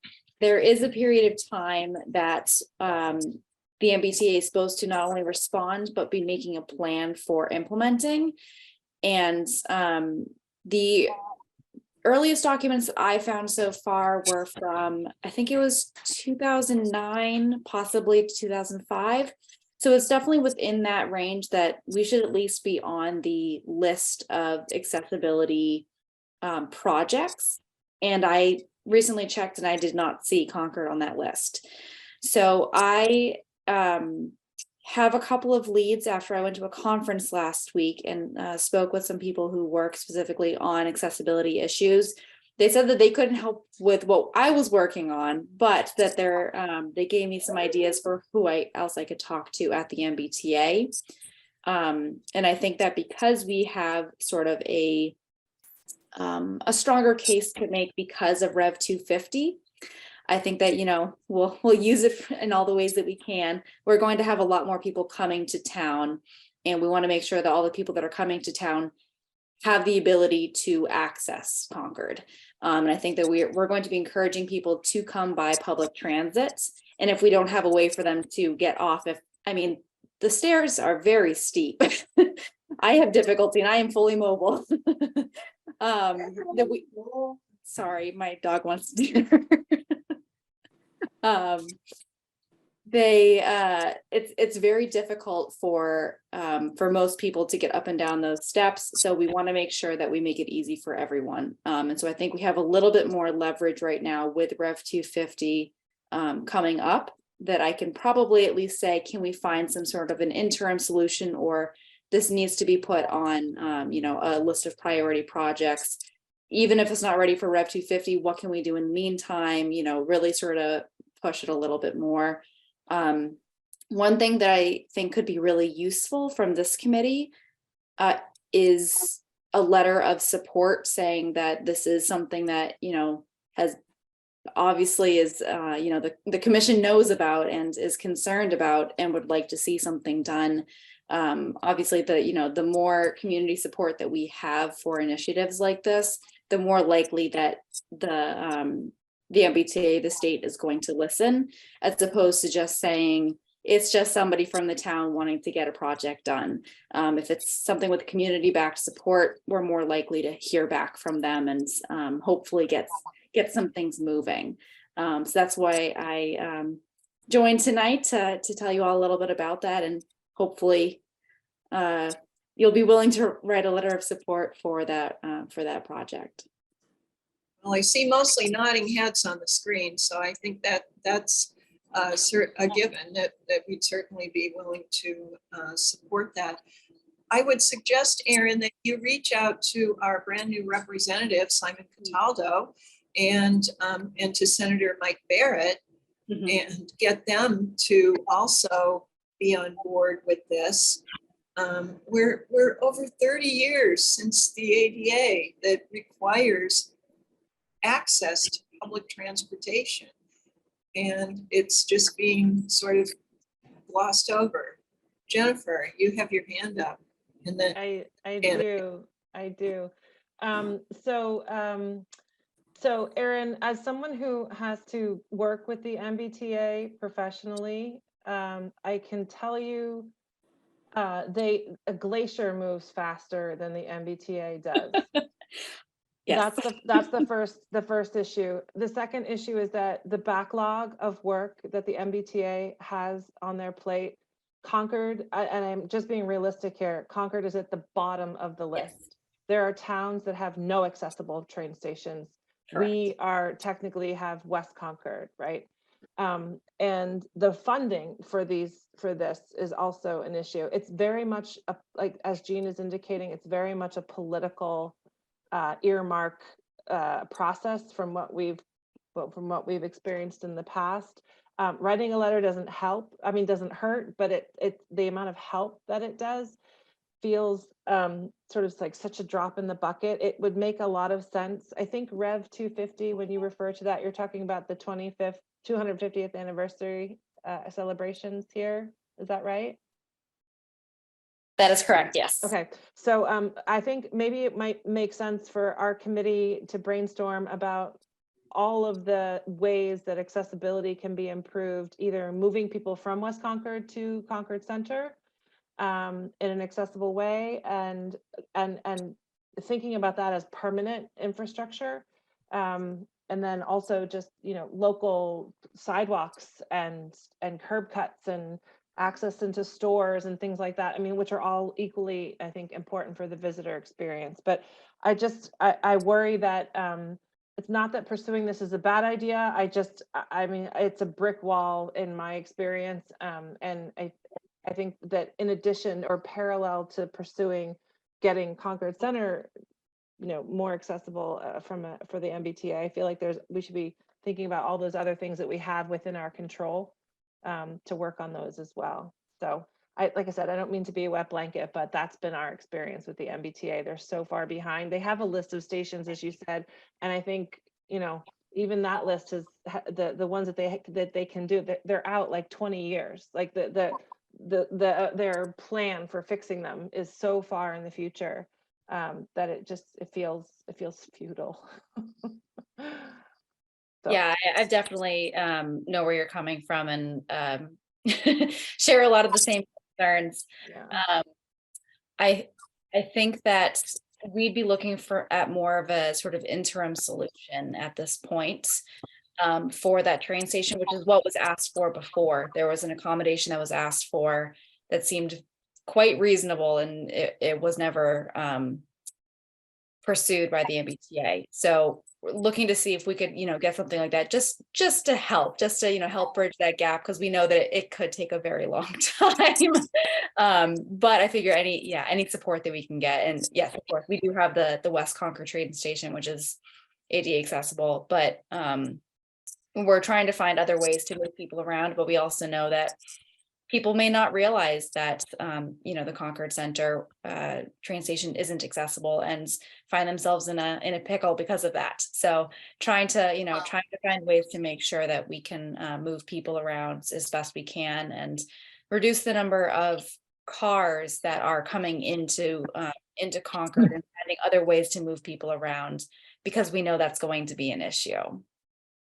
is a period of time that the MBTA is supposed to not only respond, but be making a plan for implementing. And the earliest documents that I found so far were from, I think it was 2009, possibly 2005. So it's definitely within that range that we should at least be on the list of accessibility projects. And I recently checked and I did not see Concord on that list. So I have a couple of leads after I went to a conference last week and spoke with some people who work specifically on accessibility issues. They said that they couldn't help with what I was working on, but that they gave me some ideas for who else I could talk to at the MBTA. And I think that because we have sort of a stronger case to make because of Rev 250, I think that, you know, we'll use it in all the ways that we can. We're going to have a lot more people coming to town, and we want to make sure that all the people that are coming to town have the ability to access Concord. And I think that we're going to be encouraging people to come by public transit. And if we don't have a way for them to get off, the stairs are very steep. I have difficulty and I am fully mobile. Sorry, my dog wants to do it's very difficult for most people to get up and down those steps. So we want to make sure that we make it easy for everyone. And so I think we have a little bit more leverage right now with Rev 250 coming up, that I can probably at least say, can we find some sort of an interim solution, or this needs to be put on a list of priority projects. Even if it's not ready for Rev 250, what can we do in the meantime? Really sort of push it a little bit more. One thing that I think could be really useful from this committee is a letter of support saying that this is something that, has obviously is, the commission knows about and is concerned about and would like to see something done. Obviously, the more community support that we have for initiatives like this, the more likely that the MBTA, the state, is going to listen, as opposed to just saying it's just somebody from the town wanting to get a project done. If it's something with community backed support, we're more likely to hear back from them and hopefully get some things moving. So that's why I joined tonight to tell you all a little bit about that, and hopefully you'll be willing to write a letter of support for that project. Well, I see mostly nodding heads on the screen, so I think that's a given that we'd certainly be willing to support that. I would suggest, Aaron, that you reach out to our brand new representative, Simon Cataldo, and to Senator Mike Barrett, and get them to also be on board with this. We're over 30 years since the ADA that requires access to public transportation, and it's just being sort of glossed over. Jennifer, you have your hand up. And then, I Janet. do. So Erin, as someone who has to work with the MBTA professionally, I can tell you a glacier moves faster than the MBTA does. Yes. That's the first issue. The second issue is that the backlog of work that the MBTA has on their plate, Concord, and I'm just being realistic here, Concord is at the bottom of the Yes. list. There are towns that have no accessible train stations. Correct. We are technically have West Concord, right? And the funding for this is also an issue. It's very much like, as Jean is indicating, it's very much a political earmark process from what we've experienced in the past. Writing a letter doesn't help. I mean, doesn't hurt, but it the amount of help that it does feels sort of like such a drop in the bucket. It would make a lot of sense. I think Rev 250, when you refer to that, you're talking about the 250th anniversary celebrations here. Is that right? That is correct. Yes. Okay, so I think maybe it might make sense for our committee to brainstorm about all of the ways that accessibility can be improved, either moving people from West Concord to Concord Center in an accessible way, and thinking about that as permanent infrastructure, and then also just, you know, local sidewalks and curb cuts and access into stores and things like that. I mean, which are all equally, I think, important for the visitor experience. But I worry that it's not that pursuing this is a bad idea. I mean, it's a brick wall in my experience. And I think that in addition or parallel to pursuing getting Concord Center, you know, more accessible for the MBTA, I feel like we should be thinking about all those other things that we have within our control to work on those as well. So like I said, I don't mean to be a wet blanket, but that's been our experience with the MBTA. They're so far behind. They have a list of stations, as you said, and I think, you know, even that list is the ones that they can do. They're out like 20 years. Like their plan for fixing them is so far in the future that it feels futile. So. Yeah, I definitely know where you're coming from, and share a lot of the same concerns. Yeah. I think that we'd be looking at more of a sort of interim solution at this point for that train station, which is what was asked for before. There was an accommodation that was asked for that seemed quite reasonable, and it was never pursued by the MBTA. So we're looking to see if we could, you know, get something like that just to help, you know, help bridge that gap, because we know that it could take a very long time. But I figure any support that we can get, and yes, of course, we do have the West Concord train station, which is ADA accessible, but we're trying to find other ways to move people around. But we also know that people may not realize that, you know, the Concord Center train station isn't accessible and find themselves in a pickle because of that. So trying to find ways to make sure that we can move people around as best we can and reduce the number of cars that are coming into Concord, and finding other ways to move people around, because we know that's going to be an issue.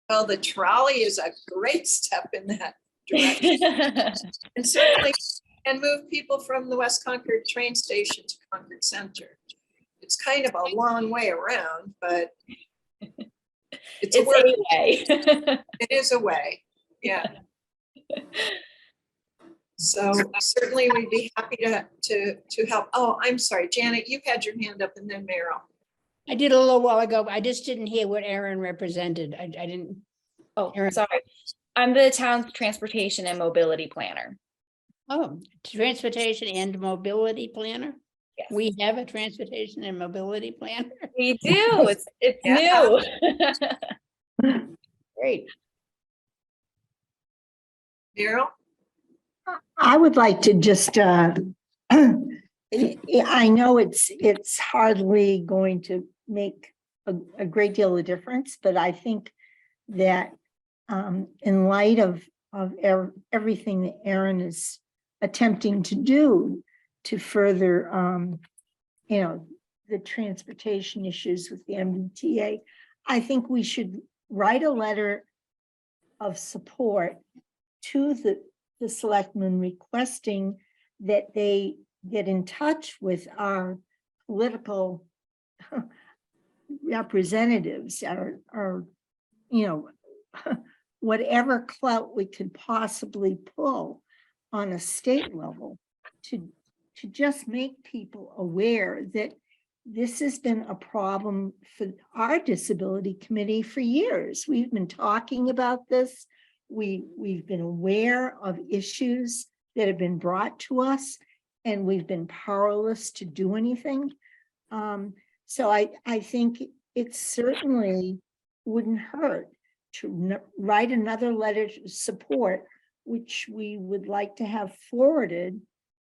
Well, the trolley is a great step in that direction. And certainly and move people from the West Concord train station to Concord Center. It's kind of a long way around, but it's a way. It is a way. Yeah. So certainly we'd be happy to help. Oh, I'm sorry, Janet, you had your hand up, and then Meryl. I did a little while ago. I just didn't hear what Erin represented. I didn't. Oh, sorry. I'm the town's transportation and mobility planner. Oh, transportation and mobility planner? Yes. We have a transportation and mobility planner. We do. It's new. Great. Meryl? I would like to just, I know it's hardly going to make a great deal of difference, but I think that in light of everything that Erin is attempting to do to further, you know, the transportation issues with the MBTA. I think we should write a letter of support to the selectmen requesting that they get in touch with our political representatives, our, you know, whatever clout we could possibly pull on a state level to just make people aware that this has been a problem for our disability committee for years. We've been talking about this. We've been aware of issues that have been brought to us, and we've been powerless to do anything. So I think it certainly wouldn't hurt to write another letter to support, which we would like to have forwarded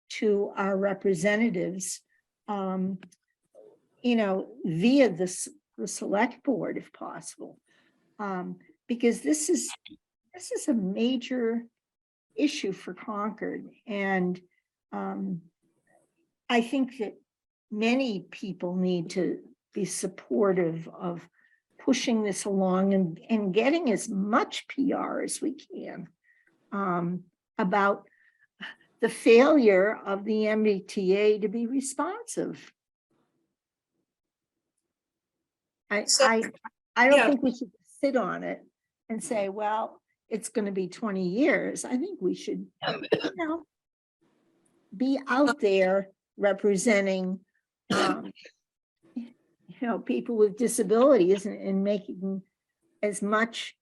to our representatives, you know, via the select board if possible. Because this is a major issue for Concord. And I think that many people need to be supportive of pushing this along and getting as much PR as we can about the failure of the MBTA to be responsive. I don't yeah. think we should sit on it and say, well, it's going to be 20 years. I think we should, you know, be out there representing, you know, people with disabilities and making as much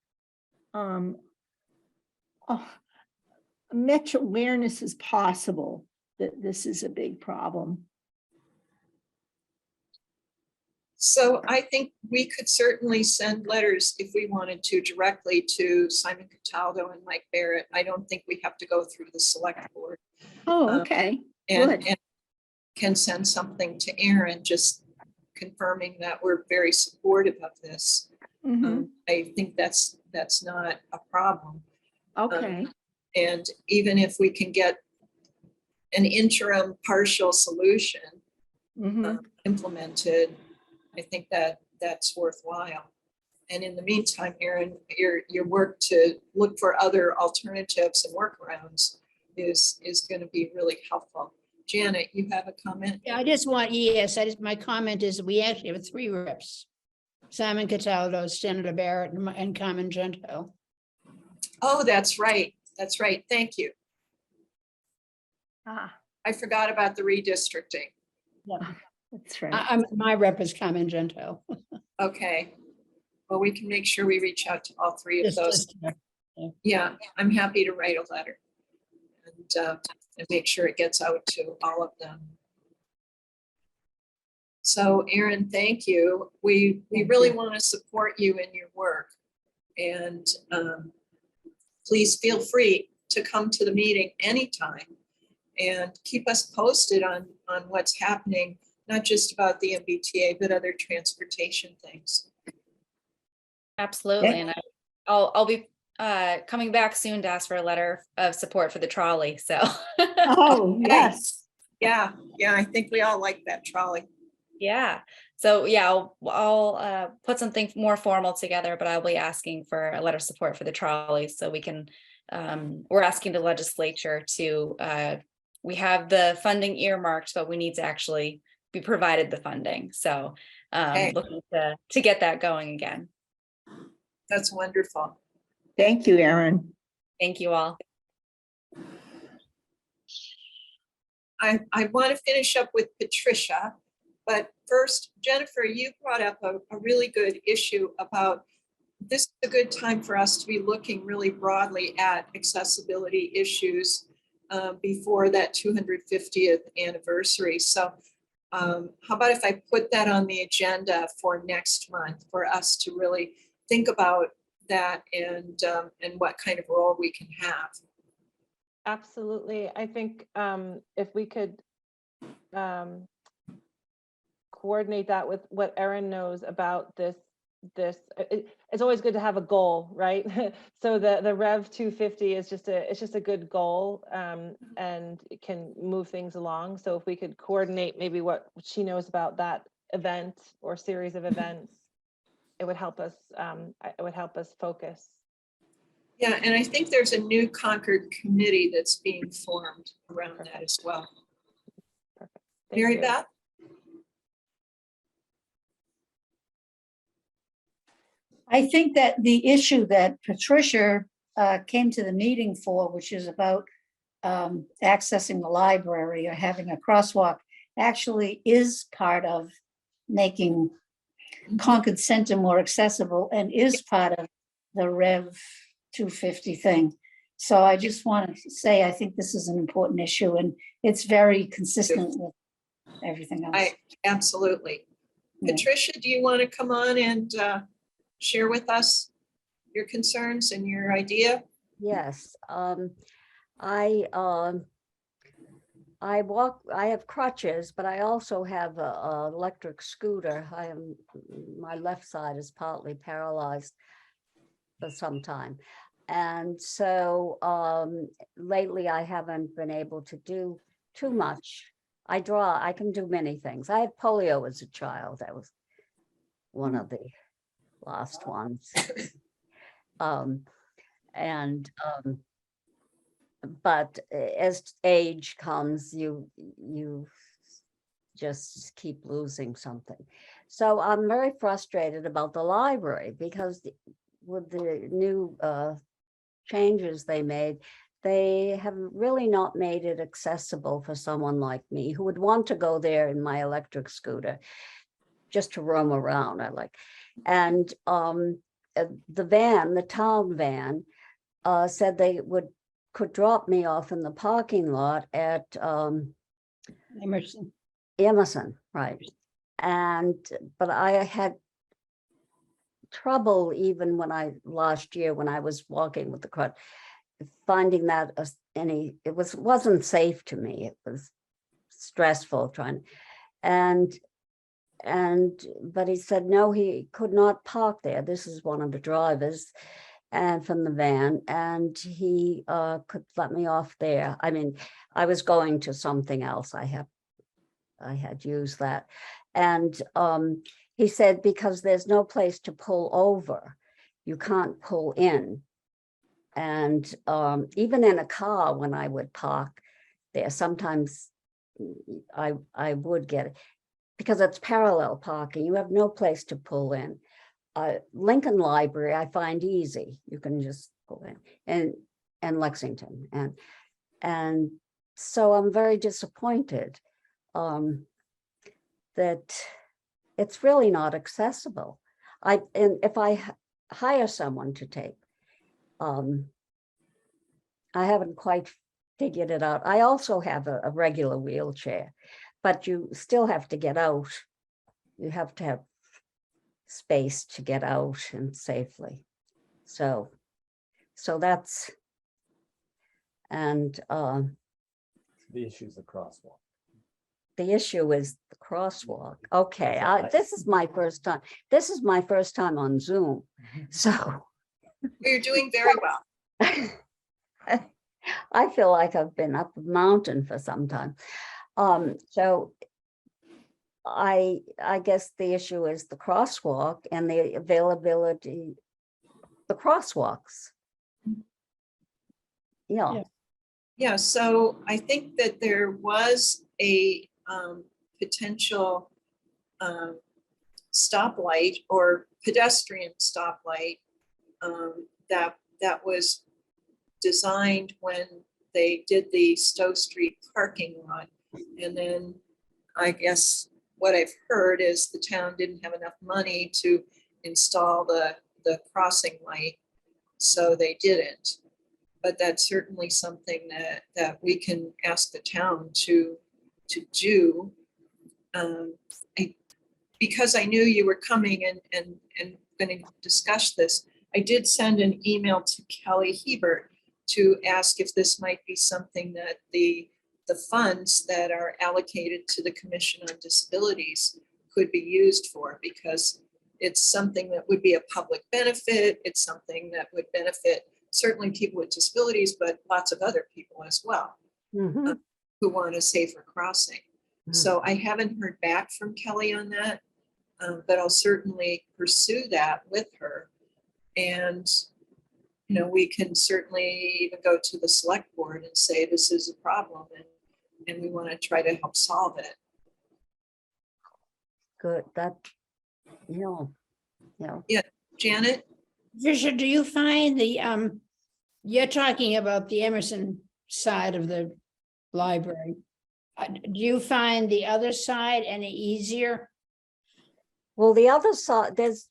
much awareness as possible that this is a big problem. So I think we could certainly send letters if we wanted to directly to Simon Cataldo and Mike Barrett. I don't think we have to go through the select board. Oh, okay. And Good. can send something to Aaron, just confirming that we're very supportive of this. Mhm. I think that's not a problem. Okay. And even if we can get an interim partial solution Mhm. implemented, I think that that's worthwhile. And in the meantime, Aaron, your work to look for other alternatives and workarounds is going to be really helpful. Janet, you have a comment? Yeah, I just want, yes, my comment is we actually have 3 reps. Simon Cataldo, Senator Barrett, and Carmen Gentile. Oh, that's right. That's right. Thank you. Ah, I forgot about the redistricting. that's right. My rep is Carmen Gentile. Okay. Well, we can make sure we reach out to all 3 of those. Just- Yeah, I'm happy to write a letter and make sure it gets out to all of them. So Aaron, thank you. We really want to support you in your work. And please feel free to come to the meeting anytime and keep us posted on what's happening, not just about the MBTA, but other transportation things. Absolutely. And I'll be coming back soon to ask for a letter of support for the trolley. So Oh, yes. Yeah, I think we all like that trolley. yeah. So yeah, I'll put something more formal together, but I'll be asking for a letter of support for the trolley so we can, we're asking the legislature to, we have the funding earmarked, but we need to actually be provided the funding. So Okay. looking to get that going again. That's wonderful. Thank you, Aaron. Thank you all. I want to finish up with Patricia, but first, Jennifer, you brought up a really good issue about this is a good time for us to be looking really broadly at accessibility issues before that 250th anniversary. So how about if I put that on the agenda for next month for us to really think about that and what kind of role we can have. Absolutely. I think if we could coordinate that with what Erin knows about this this, it's always good to have a goal, right? So the Rev 250 is it's just a good goal, and it can move things along. So if we could coordinate maybe what she knows about that event or series of events, it would help us, focus. Yeah, and I think there's a new Concord committee that's being formed around that as well. Perfect. Thank Mary you. Beth? I think that the issue that Patricia came to the meeting for, which is about accessing the library or having a crosswalk, actually is part of making Concord Center more accessible and is part of the Rev 250 thing. So I just want to say, I think this is an important issue and it's very consistent with everything else. Absolutely. Yeah. Patricia, do you want to come on and share with us your concerns and your idea? Yes, I have crutches, but I also have a electric scooter. My left side is partly paralyzed for some time. And so lately I haven't been able to do too much. I can do many things. I had polio as a child. That was one of the last ones. But as age comes, you just keep losing something. So I'm very frustrated about the library because with the new changes they made, they have really not made it accessible for someone like me who would want to go there in my electric scooter just to roam around. And the town van said they could drop me off in the parking lot at Emerson, right? But I had trouble even last year when I was walking with the crutch, finding that it wasn't safe to me. It was stressful but he said no, he could not park there. This is one of the drivers and from the van, and he could let me off there. I mean, I was going to something else. I had used that. And he said, because there's no place to pull over, you can't pull in. And even in a car, when I would park there, sometimes I would get it because it's parallel parking. You have no place to pull in. Lincoln Library, I find easy. You can just pull in, and Lexington. And so I'm very disappointed that it's really not accessible. And if I hire someone to take, I haven't quite figured it out. I also have a regular wheelchair, but you still have to get out. You have to have space to get out and safely. So that's, and The issue is the crosswalk. the issue is the crosswalk. Okay, this is my first time. This is my first time on Zoom. So You're doing very well. I feel like I've been up a mountain for some time. So I guess the issue is the crosswalk and the availability, the crosswalks. Yeah. Yeah, so I think that there was a potential stoplight or pedestrian stoplight that was designed when they did the Stowe Street parking lot. And then I guess what I've heard is the town didn't have enough money to install the crossing light, so they didn't. But that's certainly something that we can ask the town to do. Because I knew you were coming and going to discuss this, I did send an email to Kelly Hebert to ask if this might be something that the funds that are allocated to the Commission on Disabilities could be used for, because it's something that would be a public benefit. It's something that would benefit certainly people with disabilities, but lots of other people as well Mhm, who want a safer crossing. mhm. So I haven't heard back from Kelly on that, but I'll certainly pursue that with her. And, you know, we can certainly even go to the select board and say, this is a problem and we want to try to help solve it. Good, that, yeah. Janet? Tricia, do you find you're talking about the Emerson side of the library. Do you find the other side any easier? Well, the other side, there's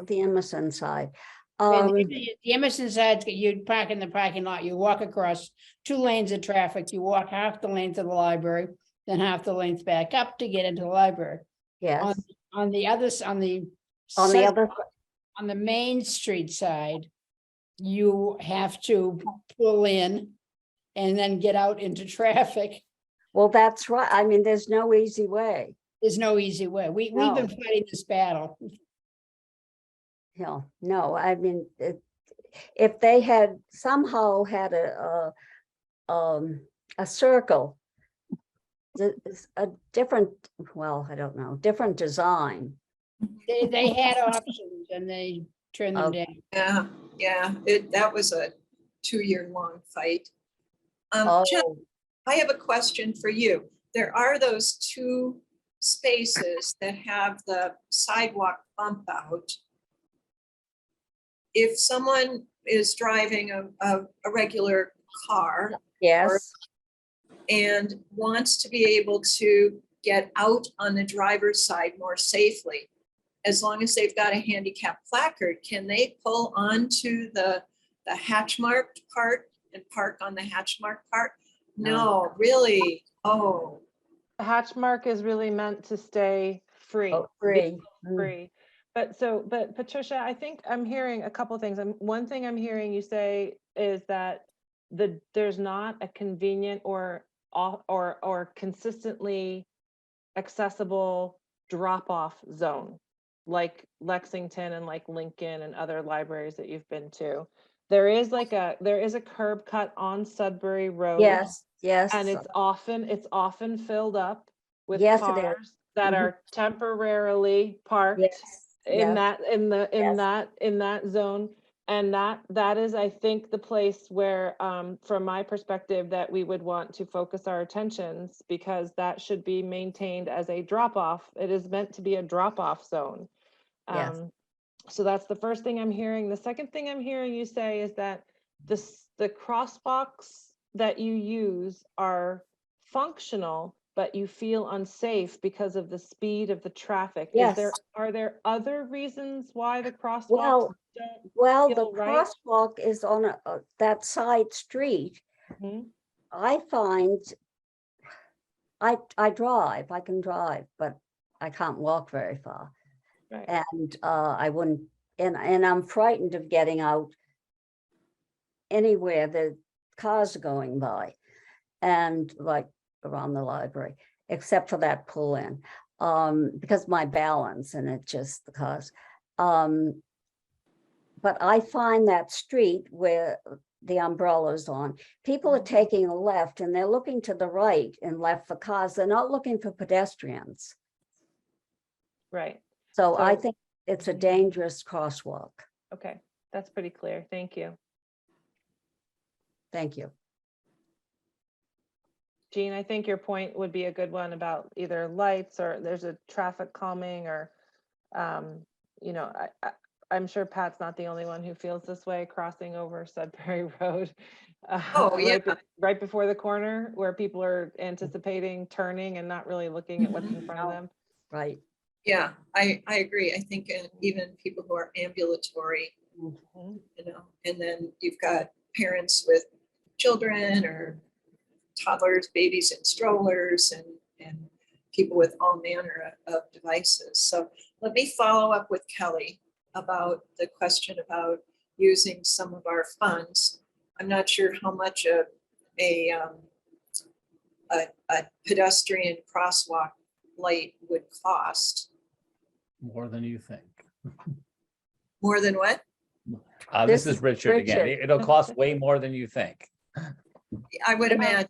the Emerson side. The Emerson side, you park in the parking lot, you walk across 2 lanes of traffic, you walk half the length of the library, then half the length back up to get into the library. Yes, On the other, on the side- other, on the Main Street side, you have to pull in and then get out into traffic. well, that's right. I mean, there's no easy way. There's no easy way. We've No. been fighting this battle. No, I mean, if they had somehow had a circle, a different, well, I don't know, different design. They had options and they turned them down. Yeah, that was a 2-year-long fight. Jen, Oh, I have a question for you. There are those 2 spaces that have the sidewalk bump out. If someone is driving a regular car yes, and wants to be able to get out on the driver's side more safely, as long as they've got a handicap placard, can they pull onto the hatch marked part and park on the hatch marked part? No, really? Oh, The hatch mark is really meant to stay free. oh, free. Free. But Patricia, I think I'm hearing a couple of things. One thing I'm hearing you say is that there's not a convenient or consistently accessible drop-off zone like Lexington and like Lincoln and other libraries that you've been to. There is a curb cut on Sudbury Road. Yes, yes. And it's often filled up with Yes, it is. cars that Mhm. are temporarily parked Yes, in yes. that zone. And that is, I think, the place where, from my perspective, that we would want to focus our attentions, because that should be maintained as a drop-off. It is meant to be a drop-off zone. Yes. So that's the first thing I'm hearing. The second thing I'm hearing you say is that the crosswalks that you use are functional, but you feel unsafe because of the speed of the traffic. Yes. Are there other reasons why the crosswalks Well, don't well, the feel right? crosswalk is on that side street. Mhm. I find, I drive, I can drive, but I can't walk very far. Right. And I wouldn't, and I'm frightened of getting out anywhere the cars are going by, and like around the library, except for that pull in, because my balance and it just the cars. But I find that street where the umbrella's on, people are taking a left and they're looking to the right and left for cars. They're not looking for pedestrians. Right. So I So- think it's a dangerous crosswalk. Okay, that's pretty clear. Thank you. Thank you. Jean, I think your point would be a good one about either lights or there's a traffic calming or, I'm sure Pat's not the only one who feels this way crossing over Sudbury Road. Oh, yeah. Right before the corner where people are anticipating turning and not really looking at what's in front of them. Right. yeah, I agree. I think even people who are ambulatory, Mhm. and then you've got parents with children or toddlers, babies in strollers, and people with all manner of devices. So let me follow up with Kelly about the question about using some of our funds. I'm not sure how much a pedestrian crosswalk light would cost. More than you think. More than what? This is Richard again. It'll cost way more than you think. I would imagine.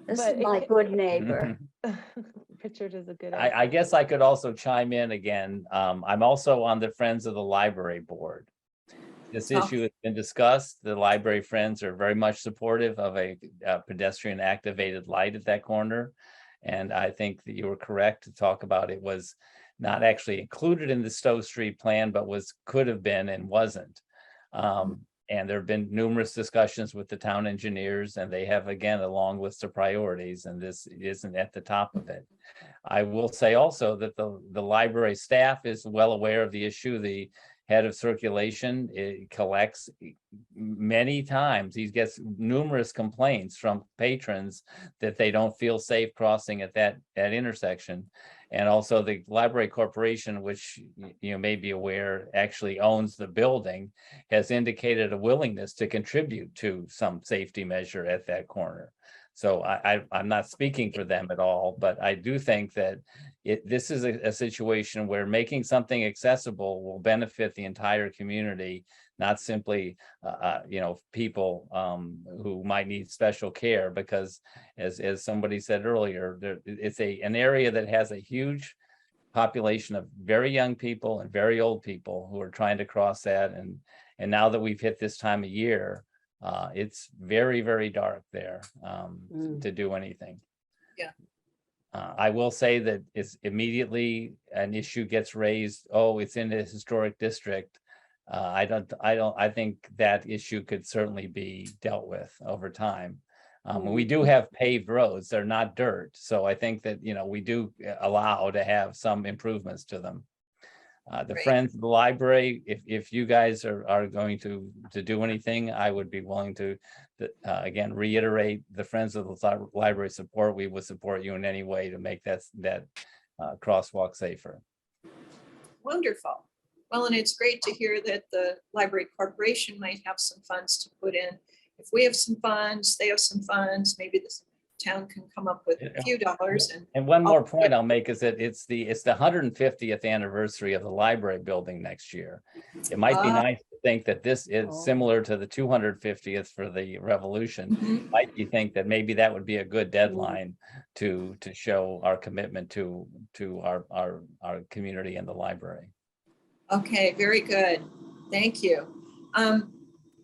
This But is it my ca- good neighbor. Richard is a good. I guess I could also chime in again. I'm also on the Friends of the Library Board. This issue has been discussed. The library friends are very much supportive of a pedestrian activated light at that corner. And I think that you were correct to talk about it was not actually included in the Stowe Street plan, but could have been and wasn't. And there have been numerous discussions with the town engineers, and they have, again, a long list of priorities, and this isn't at the top of it. I will say also that the library staff is well aware of the issue. The head of circulation collects many times. He gets numerous complaints from patrons that they don't feel safe crossing at that intersection. And also the library corporation, which you may be aware actually owns the building, has indicated a willingness to contribute to some safety measure at that corner. So I'm not speaking for them at all, but I do think that this is a situation where making something accessible will benefit the entire community, not simply people who might need special care, because as somebody said earlier, it's an area that has a huge population of very young people and very old people who are trying to cross that, and now that we've hit this time of year, it's very, very dark there to do anything. Yeah. I will say that it's immediately an issue gets raised. Oh, it's in a historic district. I think that issue could certainly be dealt with over time. We do have paved roads; they're not dirt, so I think that we do allow to have some improvements to them. The Right. Friends of the Library, if you guys are going to do anything, I would be willing to again reiterate the Friends of the Library support. We would support you in any way to make that crosswalk safer. Wonderful. Well, and it's great to hear that the library corporation might have some funds to put in. If we have some funds, they have some funds, maybe this town can come up with a few dollars. And one more point I'll make is that it's the 150th anniversary of the library building next year. It might be nice to think that this is similar to the 250th for the revolution. Might you think that maybe that would be a good deadline to show our commitment to our community and the library. Okay, very good. Thank you.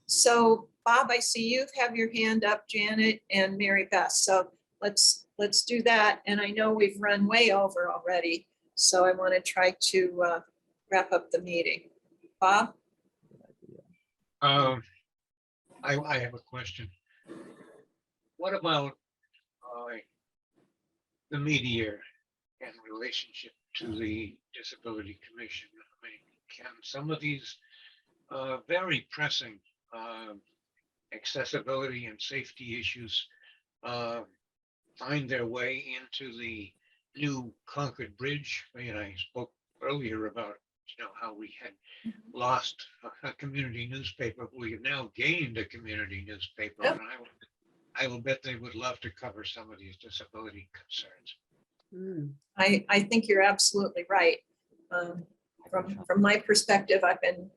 So Bob, I see you have your hand up, Janet and Mary Beth. So let's do that. And I know we've run way over already. So I want to try to wrap up the meeting. Bob? I have a question. What about the mediator and relationship to the Disability Commission? I mean, can some of these very pressing accessibility and safety issues find their way into the new Concord Bridge? I mean, I spoke earlier about how we had lost a community newspaper. We have now gained a community newspaper, and I will bet they would love to cover some of these disability concerns. I think you're absolutely right. From my perspective, I've been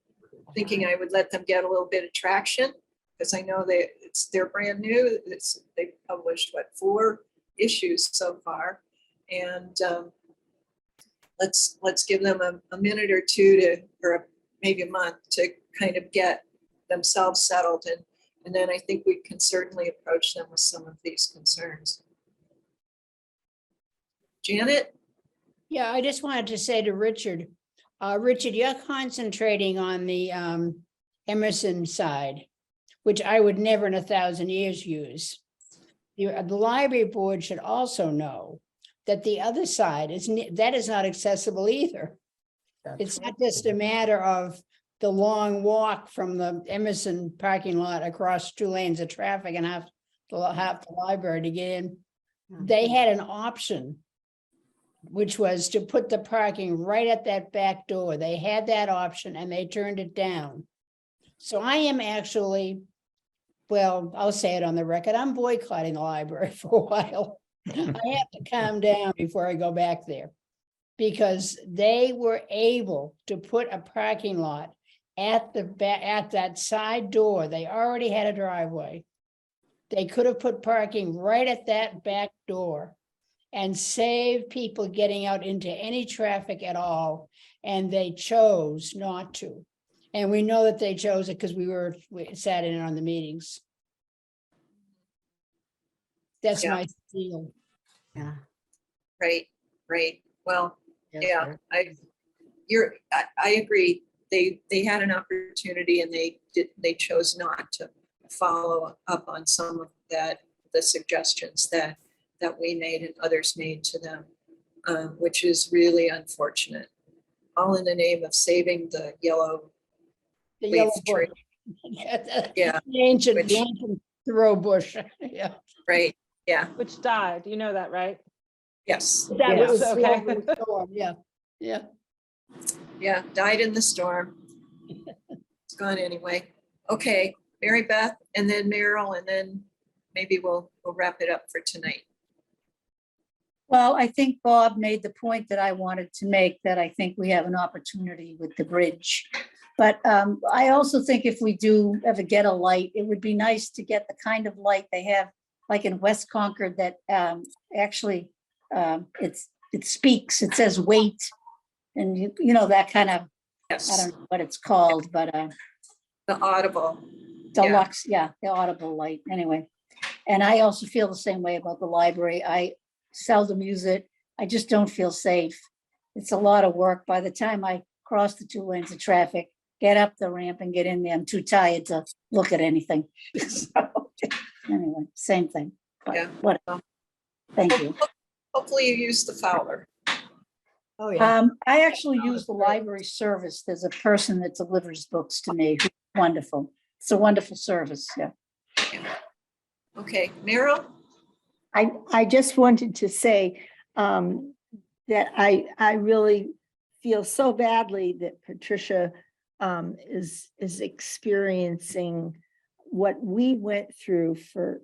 thinking I would let them get a little bit of traction, because I know they're brand new. They've published 4 issues so far, and let's give them a minute or two or maybe a month to kind of get themselves settled, and then I think we can certainly approach them with some of these concerns. Janet? Yeah, I just wanted to say to Richard, Richard, you're concentrating on the Emerson side, which I would never in 1,000 years use. The library board should also know that the other side is not accessible either. It's not just a matter of the long walk from the Emerson parking lot across 2 lanes of traffic and half the library to get in. They had an option, which was to put the parking right at that back door. They had that option and they turned it down. So I am actually, well, I'll say it on the record, I'm boycotting the library for a while. I have to calm down before I go back there, because they were able to put a parking lot at the at that side door. They already had a driveway. They could have put parking right at that back door and saved people getting out into any traffic at all. And they chose not to. And we know that they chose it because we sat in on the meetings. That's Yeah. my feel. Yeah. Right, right. Well, Yes, yeah, sir. I agree. They had an opportunity and they chose not to follow up on some of the suggestions that we made and others made to them, which is really unfortunate. All in the name of saving the yellow The leaf yellow tree. bush. Yeah, Yeah, the ancient, which- the ancient thoreau bush. Yeah. right, yeah, Which died, you know that, right? yes, That yeah, was Okay. over the storm. Yeah, yeah. yeah, died in the storm. It's gone anyway. Okay, Mary Beth, and then Meryl, and then maybe we'll wrap it up for tonight. Well, I think Bob made the point that I wanted to make, that I think we have an opportunity with the bridge. But I also think if we do ever get a light, it would be nice to get the kind of light they have, like in West Concord, that actually it speaks, it says wait. And you know, that kind of, I Yes, don't know what it's called, but the audible. deluxe, yeah, the audible light, anyway. And I also feel the same way about the library. I seldom use it. I just don't feel safe. It's a lot of work. By the time I cross the 2 lanes of traffic, get up the ramp and get in there, I'm too tired to look at anything. So, anyway, same thing. But Yeah. whatever. Thank you. Hopefully you use the Fowler. Oh, yeah. I actually use the library service. There's a person that delivers books to me. Who's wonderful. It's a wonderful service, yeah. Okay, Meryl? I just wanted to say that I really feel so badly that Patricia is experiencing what we went through for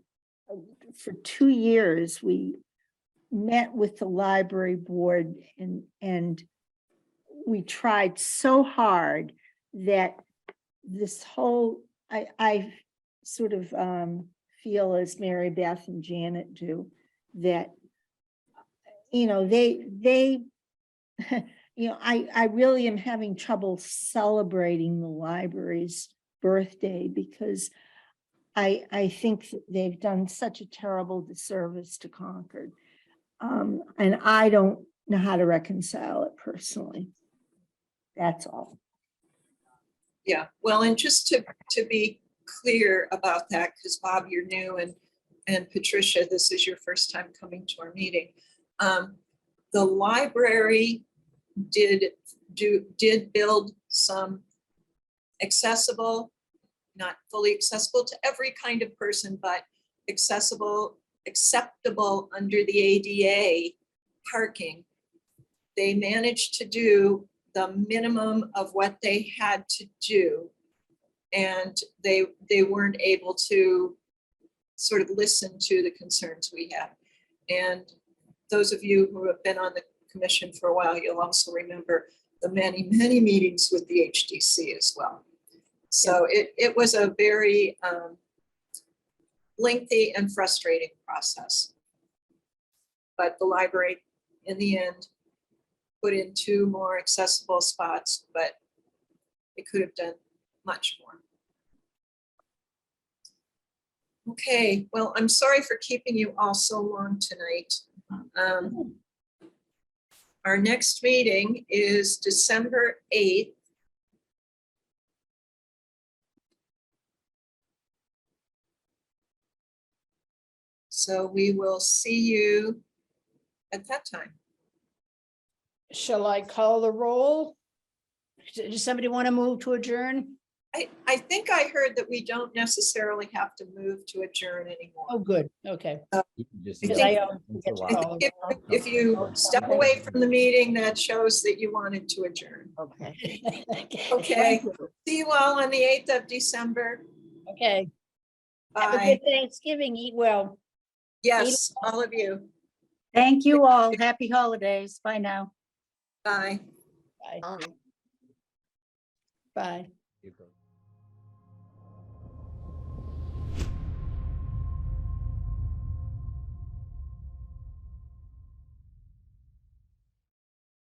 2 years. We met with the library board and we tried so hard that this whole, I sort of feel as Mary Beth and Janet do, that, you know, they, you know, I really am having trouble celebrating the library's birthday because I think that they've done such a terrible disservice to Concord. And I don't know how to reconcile it personally. That's all. Yeah, well, and just to be clear about that, because Bob, you're new, and Patricia, this is your first time coming to our meeting. The library did build some accessible, not fully accessible to every kind of person, but acceptable under the ADA parking. They managed to do the minimum of what they had to do. And they weren't able to sort of listen to the concerns we had. And those of you who have been on the commission for a while, you'll also remember the many, many meetings with the HDC as well. So it was a very lengthy and frustrating process. But the library, in the end, put in 2 more accessible spots, but it could have done much more. Okay, well, I'm sorry for keeping you all so long tonight. Our next meeting is December 8th. So we will see you at that time. Shall I call the roll? Does somebody want to move to adjourn? I think I heard that we don't necessarily have to move to adjourn anymore. Oh, good. Okay. You can just- I Because think- I always forget to I call think the roll. if you step away from the meeting, that shows that you wanted to adjourn. Okay. Okay, see you all on the 8th of December. Okay. Have a Bye. good Thanksgiving. Eat well. Yes, all of you. Thank you all. Happy holidays. Bye now. Bye. Bye. Um, Bye. You go.